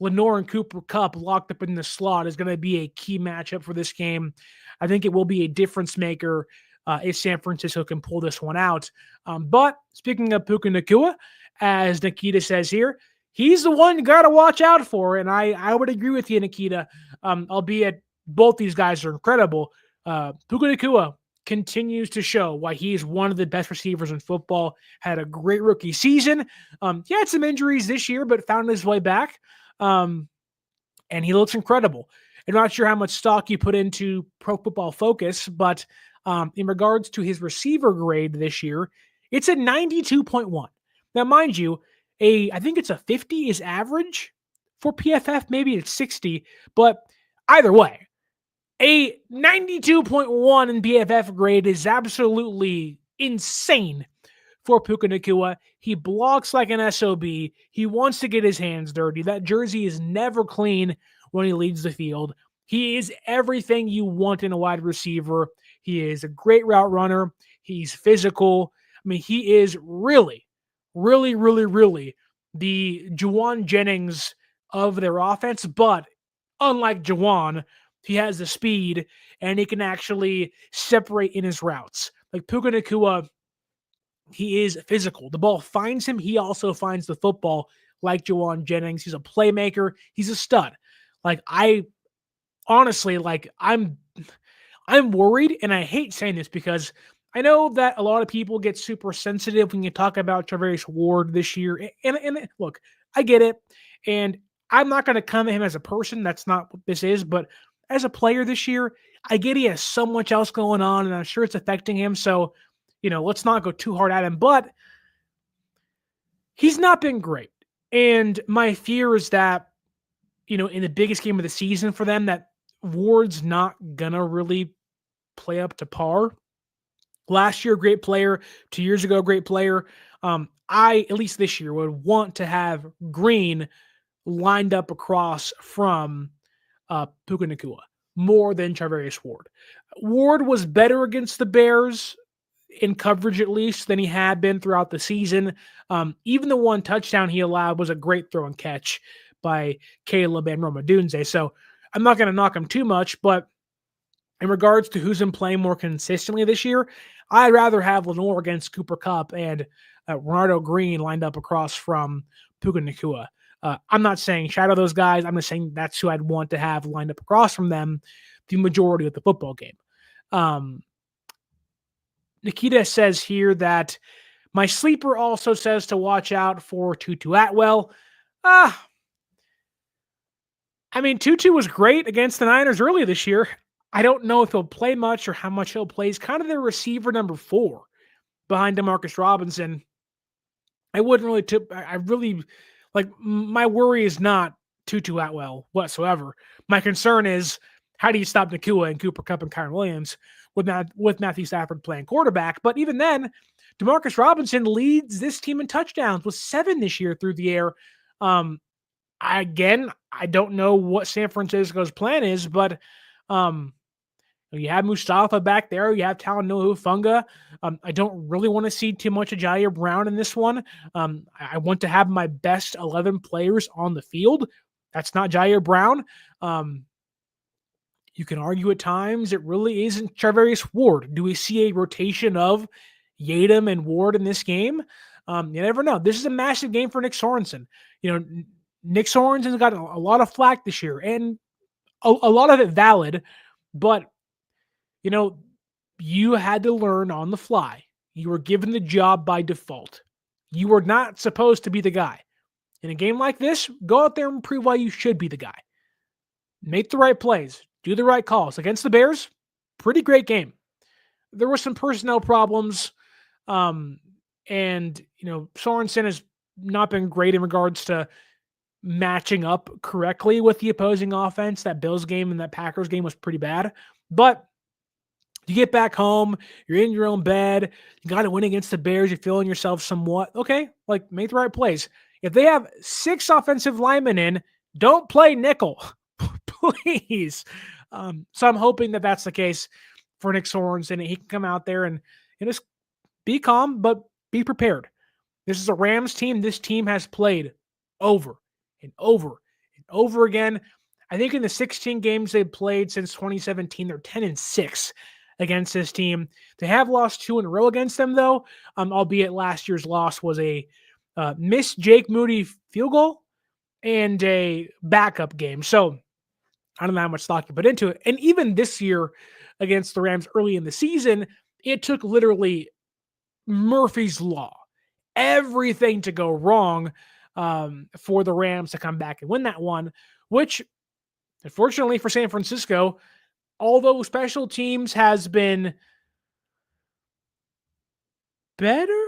Speaker 1: Lenore and Cooper Kupp locked up in the slot is going to be a key matchup for this game. I think it will be a difference maker if San Francisco can pull this one out. But speaking of Puka Nacua, as Nikita says here, he's the one you got to watch out for. And I would agree with you, Nikita, albeit both these guys are incredible. Puka Nacua continues to show why he's one of the best receivers in football. Had a great rookie season. He had some injuries this year, but found his way back. And he looks incredible. I'm not sure how much stock you put into Pro Football Focus, but in regards to his receiver grade this year, it's a 92.1. Now, mind you, I think it's a 50 is average for PFF. Maybe it's 60, but either way, a 92.1 in PFF grade is absolutely insane for Puka Nacua. He blocks like an SOB. He wants to get his hands dirty. That jersey is never clean when he leads the field. He is everything you want in a wide receiver. He is a great route runner. He's physical. I mean, he is really, really, really, really the Juwan Jennings of their offense. But unlike Juwan, he has the speed and he can actually separate in his routes. Like Puka Nacua, he is physical. The ball finds him. He also finds the football like Juwan Jennings. He's a playmaker. He's a stud. Like honestly, I'm worried, and I hate saying this because I know that a lot of people get super sensitive when you talk about Charvarius Ward this year. And look, I get it. And I'm not going to come at him as a person. That's not what this is. But as a player this year, I get he has so much else going on, and I'm sure it's affecting him. So, let's not go too hard at him. But he's not been great. And my fear is that, in the biggest game of the season for them, that Ward's not going to really play up to par. Last year, great player. 2 years ago, great player. I, at least this year, would want to have Green lined up across from Puka Nacua more than Charvarius Ward. Ward was better against the Bears in coverage, at least, than he had been throughout the season. Even the one touchdown he allowed was a great throw and catch by Caleb and Roma Dunze. So I'm not going to knock him too much, but in regards to who's been playing more consistently this year, I'd rather have Lenore against Cooper Kupp and Ronaldo Green lined up across from Puka Nacua. I'm not saying shadow those guys. I'm just saying that's who I'd want to have lined up across from them the majority of the football game. Nikita says here that my sleeper also says to watch out for Tutu Atwell. Tutu was great against the Niners earlier this year. I don't know if he'll play much or how much he'll play. He's kind of their receiver number 4 behind Demarcus Robinson. I really my worry is not Tutu Atwell whatsoever. My concern is, how do you stop Nacua and Cooper Kupp and Kyren Williams with Matthew Stafford playing quarterback? But even then, Demarcus Robinson leads this team in touchdowns with 7 this year through the air. I don't know what San Francisco's plan is, but you have Mustafa back there. You have Talanoa Hufanga. I don't really want to see too much of Jair Brown in this one. I want to have my best 11 players on the field. That's not Jair Brown. You can argue at times it really isn't Charvarius Ward. Do we see a rotation of Yadam and Ward in this game? You never know. This is a massive game for Nick Sorensen. Nick Sorensen's got a lot of flack this year, and a lot of it valid, but you had to learn on the fly. You were given the job by default. You were not supposed to be the guy. In a game like this, go out there and prove why you should be the guy. Make the right plays. Do the right calls. Against the Bears, pretty great game. There were some personnel problems, and Sorensen has not been great in regards to matching up correctly with the opposing offense. That Bills game and that Packers game was pretty bad. But you get back home, you're in your own bed, you got to win against the Bears, you're feeling yourself somewhat. Okay, like make the right plays. If they have 6 offensive linemen in, don't play nickel, please. So I'm hoping that that's the case for Nick Sorensen, and he can come out there and just be calm, but be prepared. This is a Rams team. This team has played over and over and over again. I think in the 16 games they've played since 2017, they're 10-6 against this team. They have lost 2 in a row against them, though, albeit last year's loss was a missed Jake Moody field goal and a backup game. So I don't know how much thought you put into it. And even this year against the Rams early in the season, it took literally Murphy's Law, everything to go wrong for the Rams to come back and win that one, which, unfortunately for San Francisco, although special teams has been better,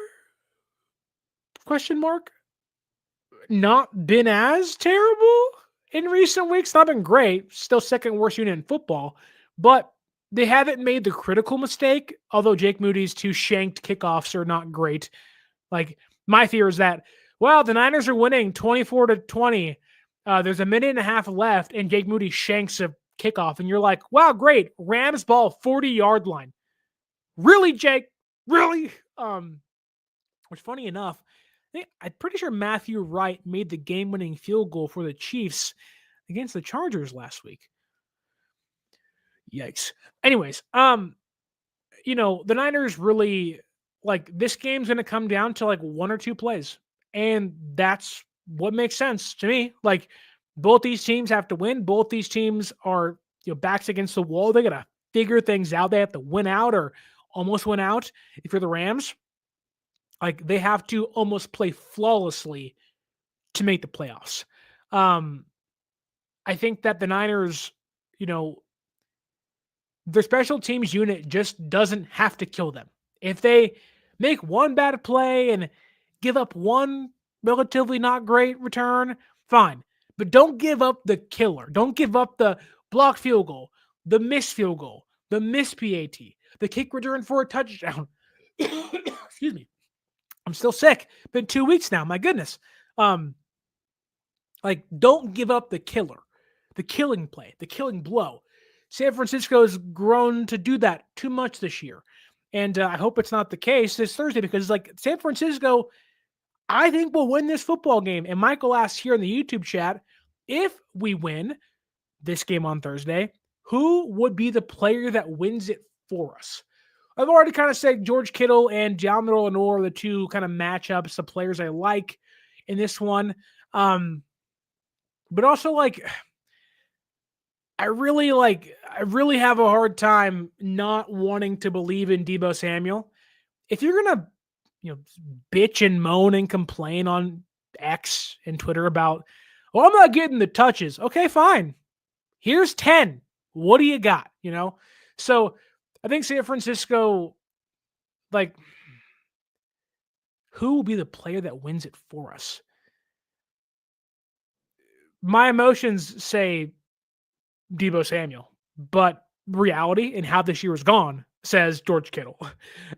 Speaker 1: not been as terrible in recent weeks, not been great, still second worst unit in football, but they haven't made the critical mistake, although Jake Moody's 2 shanked kickoffs are not great. Like, my fear is that, well, the Niners are winning 24-20. There's a minute and a half left, and Jake Moody shanks a kickoff, and you're like, wow, great. Rams ball, 40-yard line. Really, Jake? Really? Which, funny enough, I'm pretty sure Matthew Wright made the game-winning field goal for the Chiefs against the Chargers last week. Yikes. Anyways, the Niners really, like, this game's going to come down to like 1 or 2 plays. And that's what makes sense to me. Like, both these teams have to win. Both these teams are, backs against the wall. They got to figure things out. They have to win out or almost win out. If you're the Rams, like, they have to almost play flawlessly to make the playoffs. I think that the Niners, their special teams unit just doesn't have to kill them. If they make one bad play and give up one relatively not great return, fine. But don't give up the killer. Don't give up the blocked field goal, the missed field goal, the missed PAT, the kick return for a touchdown. Excuse me. I'm still sick. Been 2 weeks now. My goodness. Don't give up the killer, the killing play, the killing blow. San Francisco has grown to do that too much this year. And I hope it's not the case this Thursday because, San Francisco, I think will win this football game. And Michael asked here in the YouTube chat, if we win this game on Thursday, who would be the player that wins it for us? I've already kind of said George Kittle and Jalmar Lenore are the 2 kind of matchups, the players I like in this one. But also, I really have a hard time not wanting to believe in Deebo Samuel. If you're going to, bitch and moan and complain on X and Twitter about, I'm not getting the touches. Okay, fine. Here's 10. What do you got? So I think San Francisco, who will be the player that wins it for us? My emotions say Deebo Samuel, but reality and how this year has gone says George Kittle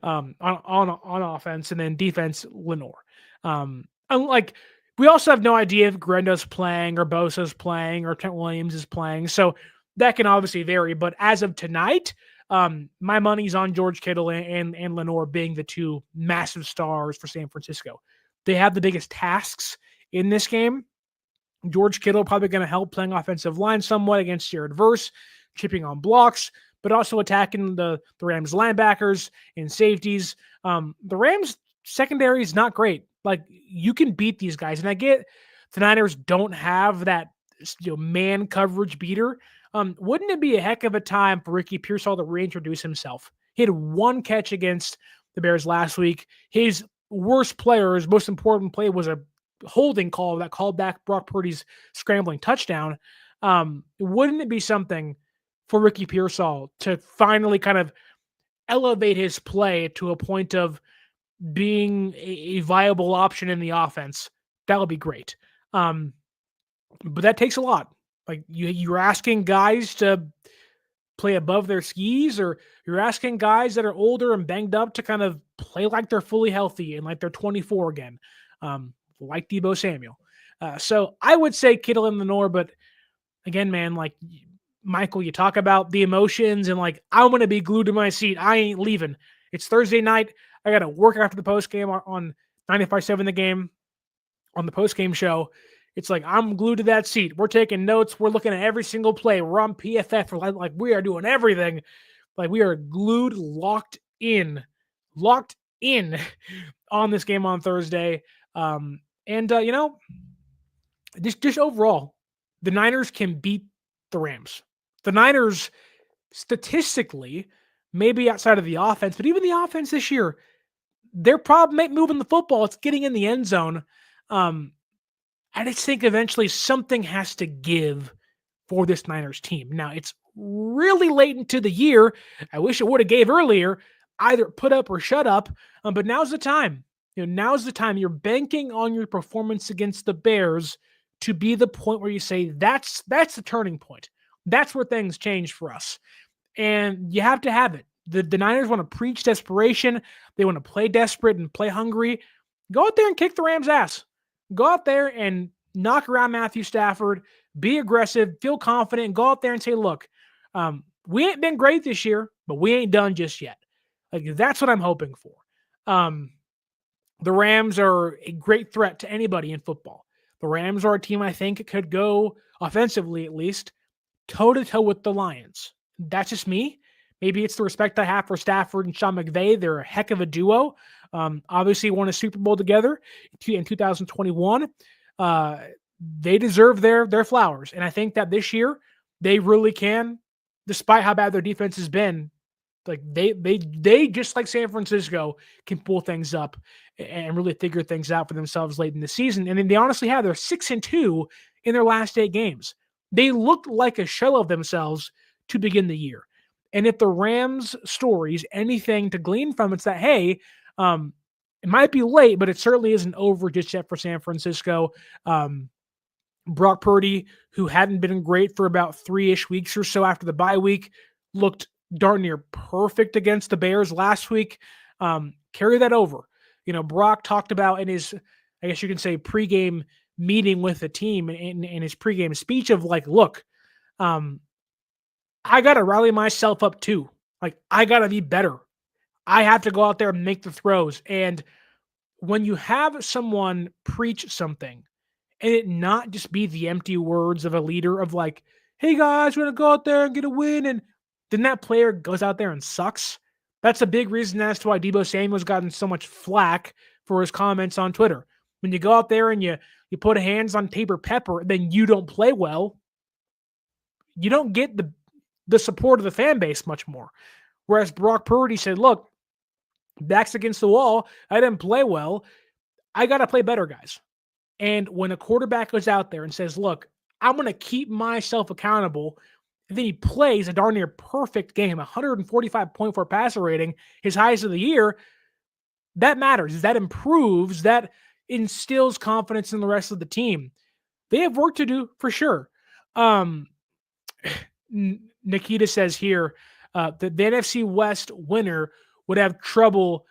Speaker 1: on offense, and then defense, Lenore. We also have no idea if Grenda's playing or Bosa's playing or Trent Williams is playing, so that can obviously vary. But as of tonight, my money's on George Kittle and Lenore being the 2 massive stars for San Francisco. They have the biggest tasks in this game. George Kittle probably going to help playing offensive line somewhat against Jared Verse, chipping on blocks, but also attacking the Rams linebackers and safeties. The Rams secondary is not great. You can beat these guys. And I get the Niners don't have that man coverage beater. Wouldn't it be a heck of a time for Ricky Pearsall to reintroduce himself? He had 1 catch against the Bears last week. His worst player, his most important play was a holding call that called back Brock Purdy's scrambling touchdown. Wouldn't it be something for Ricky Pearsall to finally kind of elevate his play to a point of being a viable option in the offense? That would be great. but that takes a lot. Like you're asking guys to play above their skis, or you're asking guys that are older and banged up to kind of play like they're fully healthy and like they're 24 again, like Debo Samuel. So I would say Kittle and Lenore, but again, man, like Michael, you talk about the emotions and like I'm gonna be glued to my seat. I ain't leaving. It's Thursday night. I got to work after the post game on 95.7 The Game on the post game show. It's like I'm glued to that seat. We're taking notes. We're looking at every single play. We're on PFF. We're like we are doing everything. Like we are glued, locked in on this game on Thursday. And you know, just overall, the Niners can beat the Rams. The Niners statistically, maybe outside of the offense, but even the offense this year, their problem ain't moving the football. It's getting in the end zone. I just think eventually something has to give for this Niners team. Now, it's really late into the year. I wish it would have gave earlier, either put up or shut up. But now's the time. Now's the time. You're banking on your performance against the Bears to be the point where you say that's the turning point. That's where things change for us. And you have to have it. The Niners want to preach desperation. They want to play desperate and play hungry. Go out there and kick the Rams' ass. Go out there and knock around Matthew Stafford. Be aggressive. Feel confident. And go out there and say, look, we ain't been great this year, but we ain't done just yet. Like that's what I'm hoping for. The Rams are a great threat to anybody in football. The Rams are a team I think could go, offensively at least, toe-to-toe with the Lions. That's just me. Maybe it's the respect I have for Stafford and Sean McVay. They're a heck of a duo. Obviously won a Super Bowl together in 2021. They deserve their flowers. And I think that this year they really can, despite how bad their defense has been. Like they just like San Francisco can pull things up and really figure things out for themselves late in the season. And then they honestly have, they're 6-2 in their last 8 games. They looked like a shell of themselves to begin the year. And if the Rams story is anything to glean from, it's that, hey, it might be late, but it certainly isn't over just yet for San Francisco. Brock Purdy, who hadn't been great for about 3-ish weeks or so after the bye week, looked darn near perfect against the Bears last week. Carry that over. Brock talked about in his, I guess you can say, pregame meeting with the team in his pregame speech of like, look, I got to rally myself up too. Like, I got to be better. I have to go out there and make the throws. And when you have someone preach something and it not just be the empty words of a leader of like, hey guys, we're going to go out there and get a win. And then that player goes out there and sucks. That's a big reason as to why Debo Samuel's gotten so much flack for his comments on Twitter. When you go out there and you put hands on Tabor Pepper, then you don't play well, you don't get the support of the fan base much more. Whereas Brock Purdy said, look, backs against the wall, I didn't play well. I got to play better, guys. And when a quarterback goes out there and says, look, I'm going to keep myself accountable, and then he plays a darn near perfect game, 145.4 passer rating, his highest of the year, that matters. That improves. That instills confidence in the rest of the team. They have work to do for sure. Nikita says here that the NFC West winner would have trouble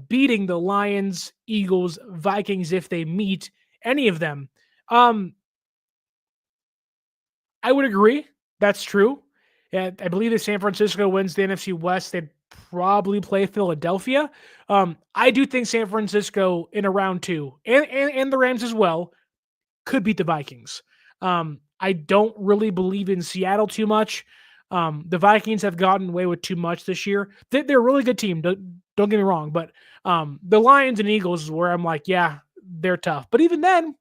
Speaker 1: beating the Lions, Eagles, Vikings if they meet any of them. I would agree. That's true. I believe if San Francisco wins the NFC West, they'd probably play Philadelphia. I do think San Francisco in a round 2, and the Rams as well, could beat the Vikings. I don't really believe in Seattle too much. The Vikings have gotten away with too much this year. They're a really good team. Don't get me wrong, but the Lions and Eagles is where I'm like, yeah, they're tough. But even then,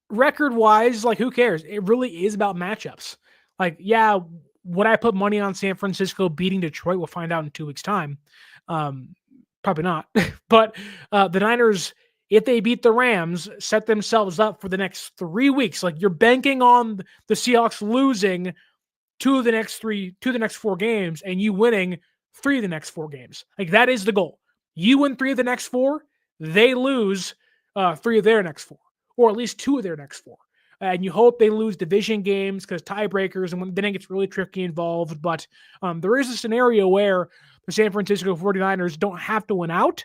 Speaker 1: record-wise, like, who cares? It really is about matchups. Like, yeah, would I put money on San Francisco beating Detroit? We'll find out in 2 weeks' time. Probably not. But the Niners, if they beat the Rams, set themselves up for the next 3 weeks. Like, you're banking on the Seahawks losing 2 of the next 4 games and you winning 3 of the next 4 games. Like, that is the goal. You win 3 of the next 4, they lose 3 of their next 4, or at least 2 of their next 4. and you hope they lose division games because tiebreakers, and then it gets really tricky involved. But there is a scenario where the San Francisco 49ers don't have to win out,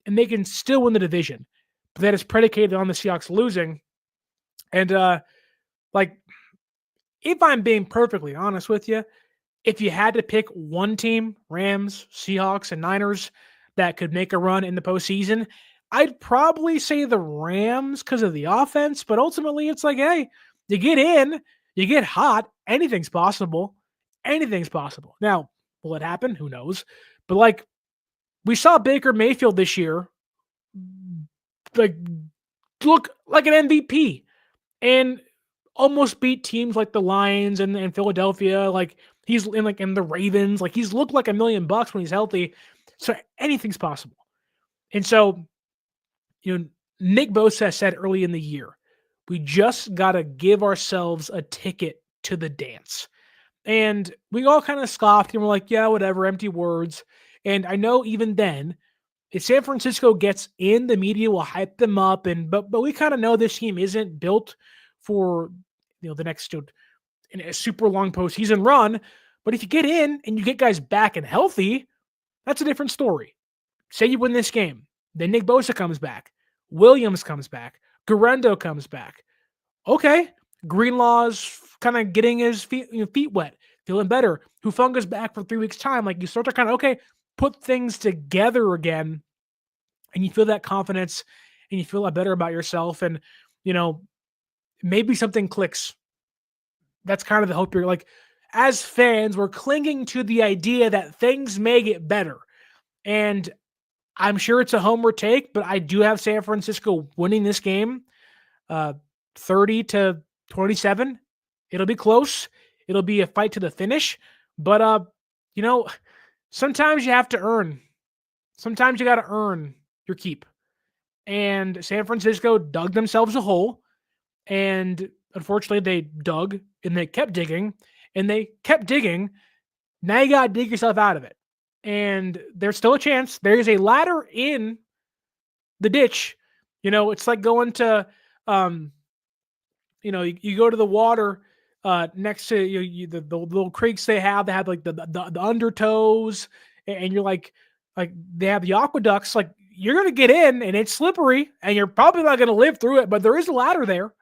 Speaker 1: and they can still win the division. But that is predicated on the Seahawks losing. And like, if I'm being perfectly honest with you, if you had to pick one team, Rams, Seahawks, and Niners, that could make a run in the postseason, I'd probably say the Rams because of the offense. But ultimately, it's like, hey, you get in, you get hot, anything's possible. Anything's possible. Now, will it happen? Who knows? But like, we saw Baker Mayfield this year, like, look like an MVP and almost beat teams like the Lions and Philadelphia. Like, he's in the Ravens. Like, he's looked like $1 million when he's healthy. So anything's possible. And so, Nick Bosa said early in the year, we just got to give ourselves a ticket to the dance. And we all kind of scoffed and we're like, yeah, whatever, empty words. And I know even then, if San Francisco gets in, the media will hype them up. But we kind of know this team isn't built for the next in a super long postseason run. But if you get in and you get guys back and healthy, that's a different story. Say you win this game, then Nick Bosa comes back, Williams comes back, Garendo comes back. Okay, Greenlaw's kind of getting his feet wet, feeling better. Hufunga's back for 3 weeks' time. Like, you start to kind of put things together again, and you feel that confidence, and you feel a lot better about yourself, and maybe something clicks. That's kind of the hope. You're like, as fans, we're clinging to the idea that things may get better. And I'm sure it's a homer take, but I do have San Francisco winning this game 30-27. It'll be close. It'll be a fight to the finish. But, sometimes you have to earn. Sometimes you got to earn your keep. And San Francisco dug themselves a hole. And unfortunately, they dug and they kept digging and they kept digging. Now you got to dig yourself out of it. And there's still a chance. There is a ladder in the ditch. It's like going to, you go to the water next to the little creeks they have like the undertows, and you're like they have the aqueducts. Like, you're going to get in and it's slippery and you're probably not going to live through it, but there is a ladder there.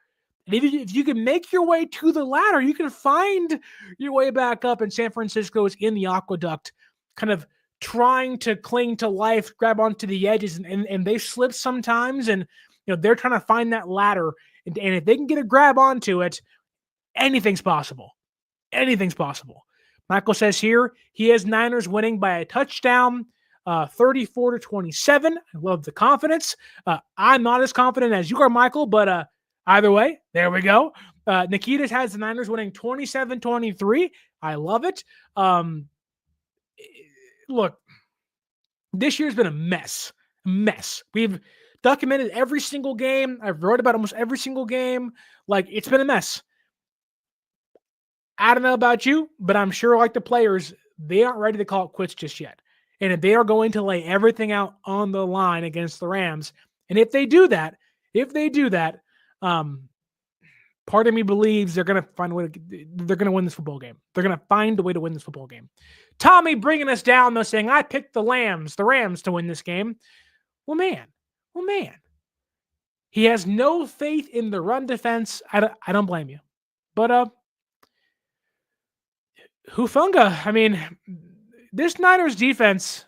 Speaker 1: And if you can make your way to the ladder, you can find your way back up. And San Francisco is in the aqueduct, kind of trying to cling to life, grab onto the edges, and they slip sometimes. And they're trying to find that ladder. And if they can get a grab onto it, anything's possible. Anything's possible. Michael says here he has Niners winning by a touchdown, 34-27. I love the confidence. I'm not as confident as you are, Michael, but either way, there we go. Nikita has the Niners winning 27-23. I love it. Look, this year's been a mess. We've documented every single game. I've wrote about almost every single game. Like, it's been a mess. I don't know about you, but I'm sure, like the players, they aren't ready to call it quits just yet. And if they are going to lay everything out on the line against the Rams, and if they do that, part of me believes they're going to find a way they're going to win this football game. They're going to find a way to win this football game. Tommy bringing us down, though, saying, I picked the Rams to win this game. Well, man. He has no faith in the run defense. I don't blame you. But Hufunga, I mean, this Niners defense,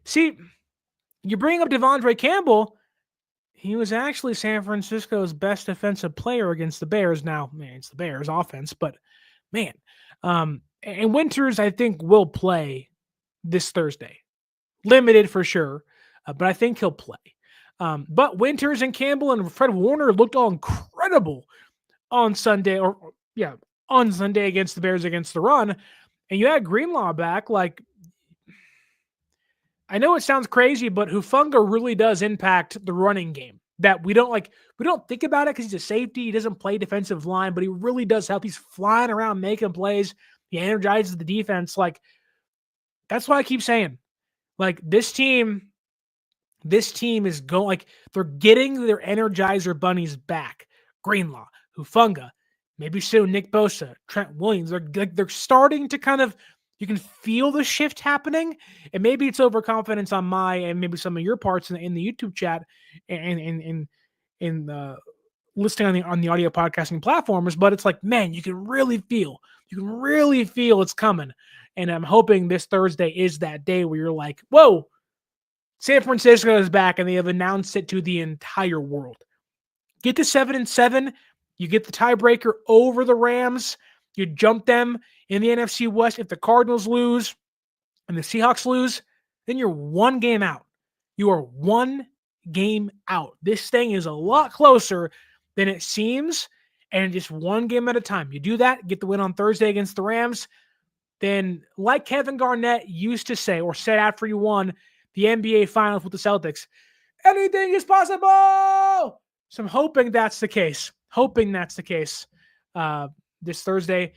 Speaker 1: see, you bring up Devondre Campbell, he was actually San Francisco's best defensive player against the Bears. Now, man, it's the Bears offense, but man, and Winters, I think, will play this Thursday. Limited for sure, but I think he'll play. But Winters and Campbell and Fred Warner looked all incredible on Sunday, on Sunday against the Bears against the run. And you had Greenlaw back. Like, I know it sounds crazy, but Hufunga really does impact the running game. That we don't think about it because he's a safety. He doesn't play defensive line, but he really does help. He's flying around making plays. He energizes the defense. Like, that's why I keep saying, like, this team is going, like, they're getting their Energizer bunnies back. Greenlaw, Hufanga, maybe soon Nick Bosa, Trent Williams. They're starting to kind of, you can feel the shift happening, and maybe it's overconfidence on my and maybe some of your parts in the YouTube chat and in listening on the audio podcasting platforms. But it's like, man, you can really feel it's coming, and I'm hoping this Thursday is that day where you're like, whoa, San Francisco is back, and they have announced it to the entire world. Get to 7-7, you get the tiebreaker over the Rams, you jump them in the NFC West. If the Cardinals lose and the Seahawks lose, then you're one game out. You are one game out. This thing is a lot closer than it seems, and just one game at a time. You do that, get the win on Thursday against the Rams, then like Kevin Garnett used to say, or said after he won the NBA Finals with the Celtics, anything is possible. So I'm hoping that's the case. This Thursday.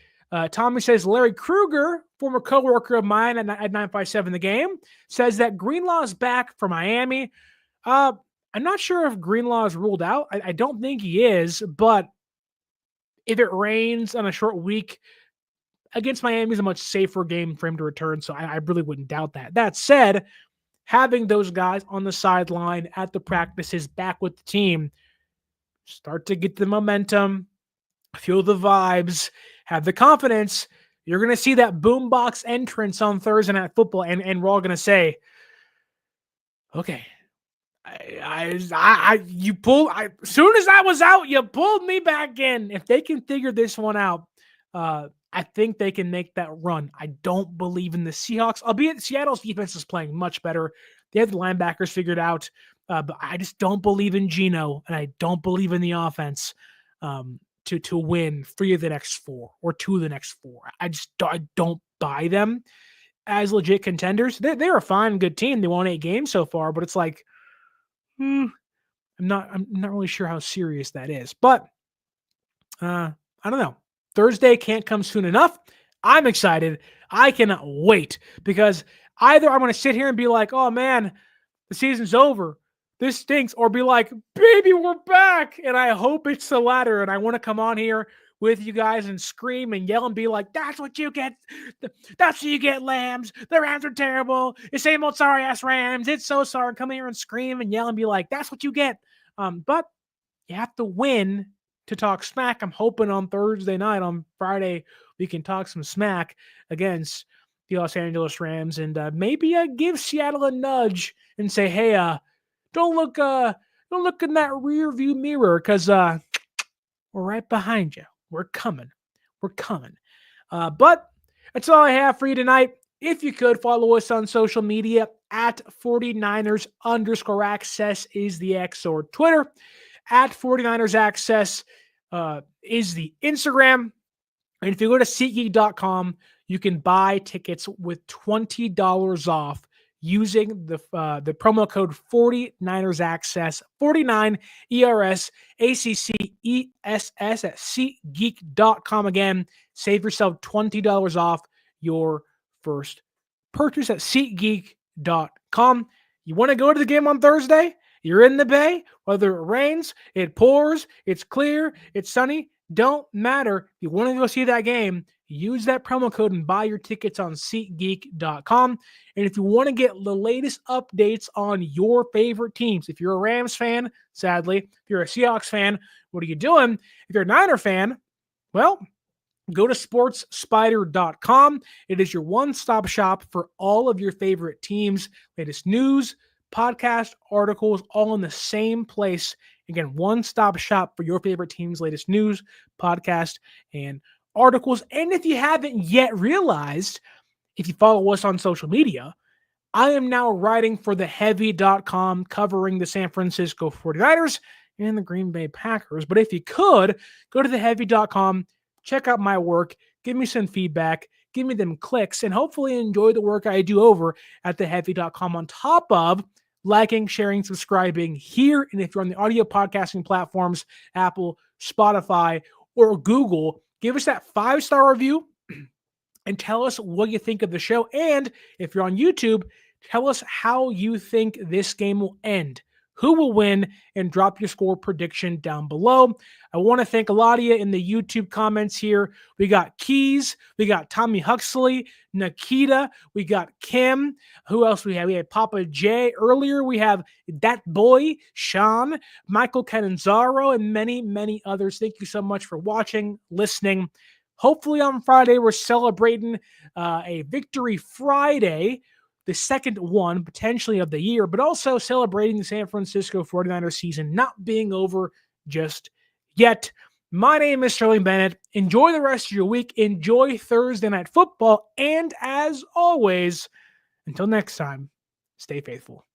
Speaker 1: Tommy says Larry Kruger, former coworker of mine at 957 The Game, says that Greenlaw is back for Miami. I'm not sure if Greenlaw is ruled out. I don't think he is, but if it rains on a short week against Miami is a much safer game for him to return, so I really wouldn't doubt that. That said, having those guys on the sideline at the practices back with the team, start to get the momentum, feel the vibes, have the confidence. You're going to see that boombox entrance on Thursday Night Football, and we're all going to say, okay, as soon as I was out, you pulled me back in. If they can figure this one out, I think they can make that run. I don't believe in the Seahawks, albeit Seattle's defense is playing much better. They have the linebackers figured out, but I just don't believe in Geno, and I don't believe in the offense to win 3 of the next 4 or 2 of the next 4. I don't buy them as legit contenders. They're a fine, good team. They won 8 games so far, but it's like, I'm not really sure how serious that is. But I don't know. Thursday can't come soon enough. I'm excited. I cannot wait, because either I'm going to sit here and be like, oh man, the season's over, this stinks, or be like, baby, we're back. And I hope it's the latter. And I want to come on here with you guys and scream and yell and be like, that's what you get. That's what you get, Lambs. The Rams are terrible. The same old sorry ass Rams. It's so sorry. Come here and scream and yell and be like, that's what you get. But you have to win to talk smack. I'm hoping on Thursday night, on Friday, we can talk some smack against the Los Angeles Rams, and maybe give Seattle a nudge and say, hey, don't look in that rear view mirror, because we're right behind you. We're coming. But that's all I have for you tonight. If you could follow us on social media at 49ers_access is the X or Twitter. At 49ers Access is the Instagram. And if you go to SeatGeek.com, you can buy tickets with $20 off using the promo code 49ers Access, 49 ERS ACCESS at SeatGeek.com. Again, save yourself $20 off your first purchase at SeatGeek.com. You want to go to the game on Thursday? You're in the Bay, whether it rains, it pours, it's clear, it's sunny, don't matter. If you want to go see that game, use that promo code and buy your tickets on SeatGeek.com. And if you want to get the latest updates on your favorite teams, if you're a Rams fan, sadly, if you're a Seahawks fan, what are you doing? If you're a Niner fan, well, go to sportspyder.com. It is your one-stop shop for all of your favorite teams, latest news, podcast, articles, all in the same place. Again, one-stop shop for your favorite team's latest news, podcast, and articles. And if you haven't yet realized, if you follow us on social media, I am now writing for theheavy.com, covering the San Francisco 49ers and the Green Bay Packers. But if you could, go to theheavy.com, check out my work, give me some feedback, give me them clicks, and hopefully enjoy the work I do over at theheavy.com, on top of liking, sharing, subscribing here. And if you're on the audio podcasting platforms, Apple, Spotify, or Google, give us that 5-star review and tell us what you think of the show. And if you're on YouTube, tell us how you think this game will end. who will win, and drop your score prediction down below. I want to thank a lot of you in the YouTube comments here. We got Keys, we got Tommy Huxley, Nikita, we got Kim. Who else we have? We had Papa J earlier. We have that boy, Sean, Michael Cananzaro, and many, many others. Thank you so much for watching, listening. Hopefully on Friday, we're celebrating a Victory Friday, the second one potentially of the year, but also celebrating the San Francisco 49ers season not being over just yet. My name is Sterling Bennett. Enjoy the rest of your week. Enjoy Thursday Night Football. And as always, until next time, stay faithful.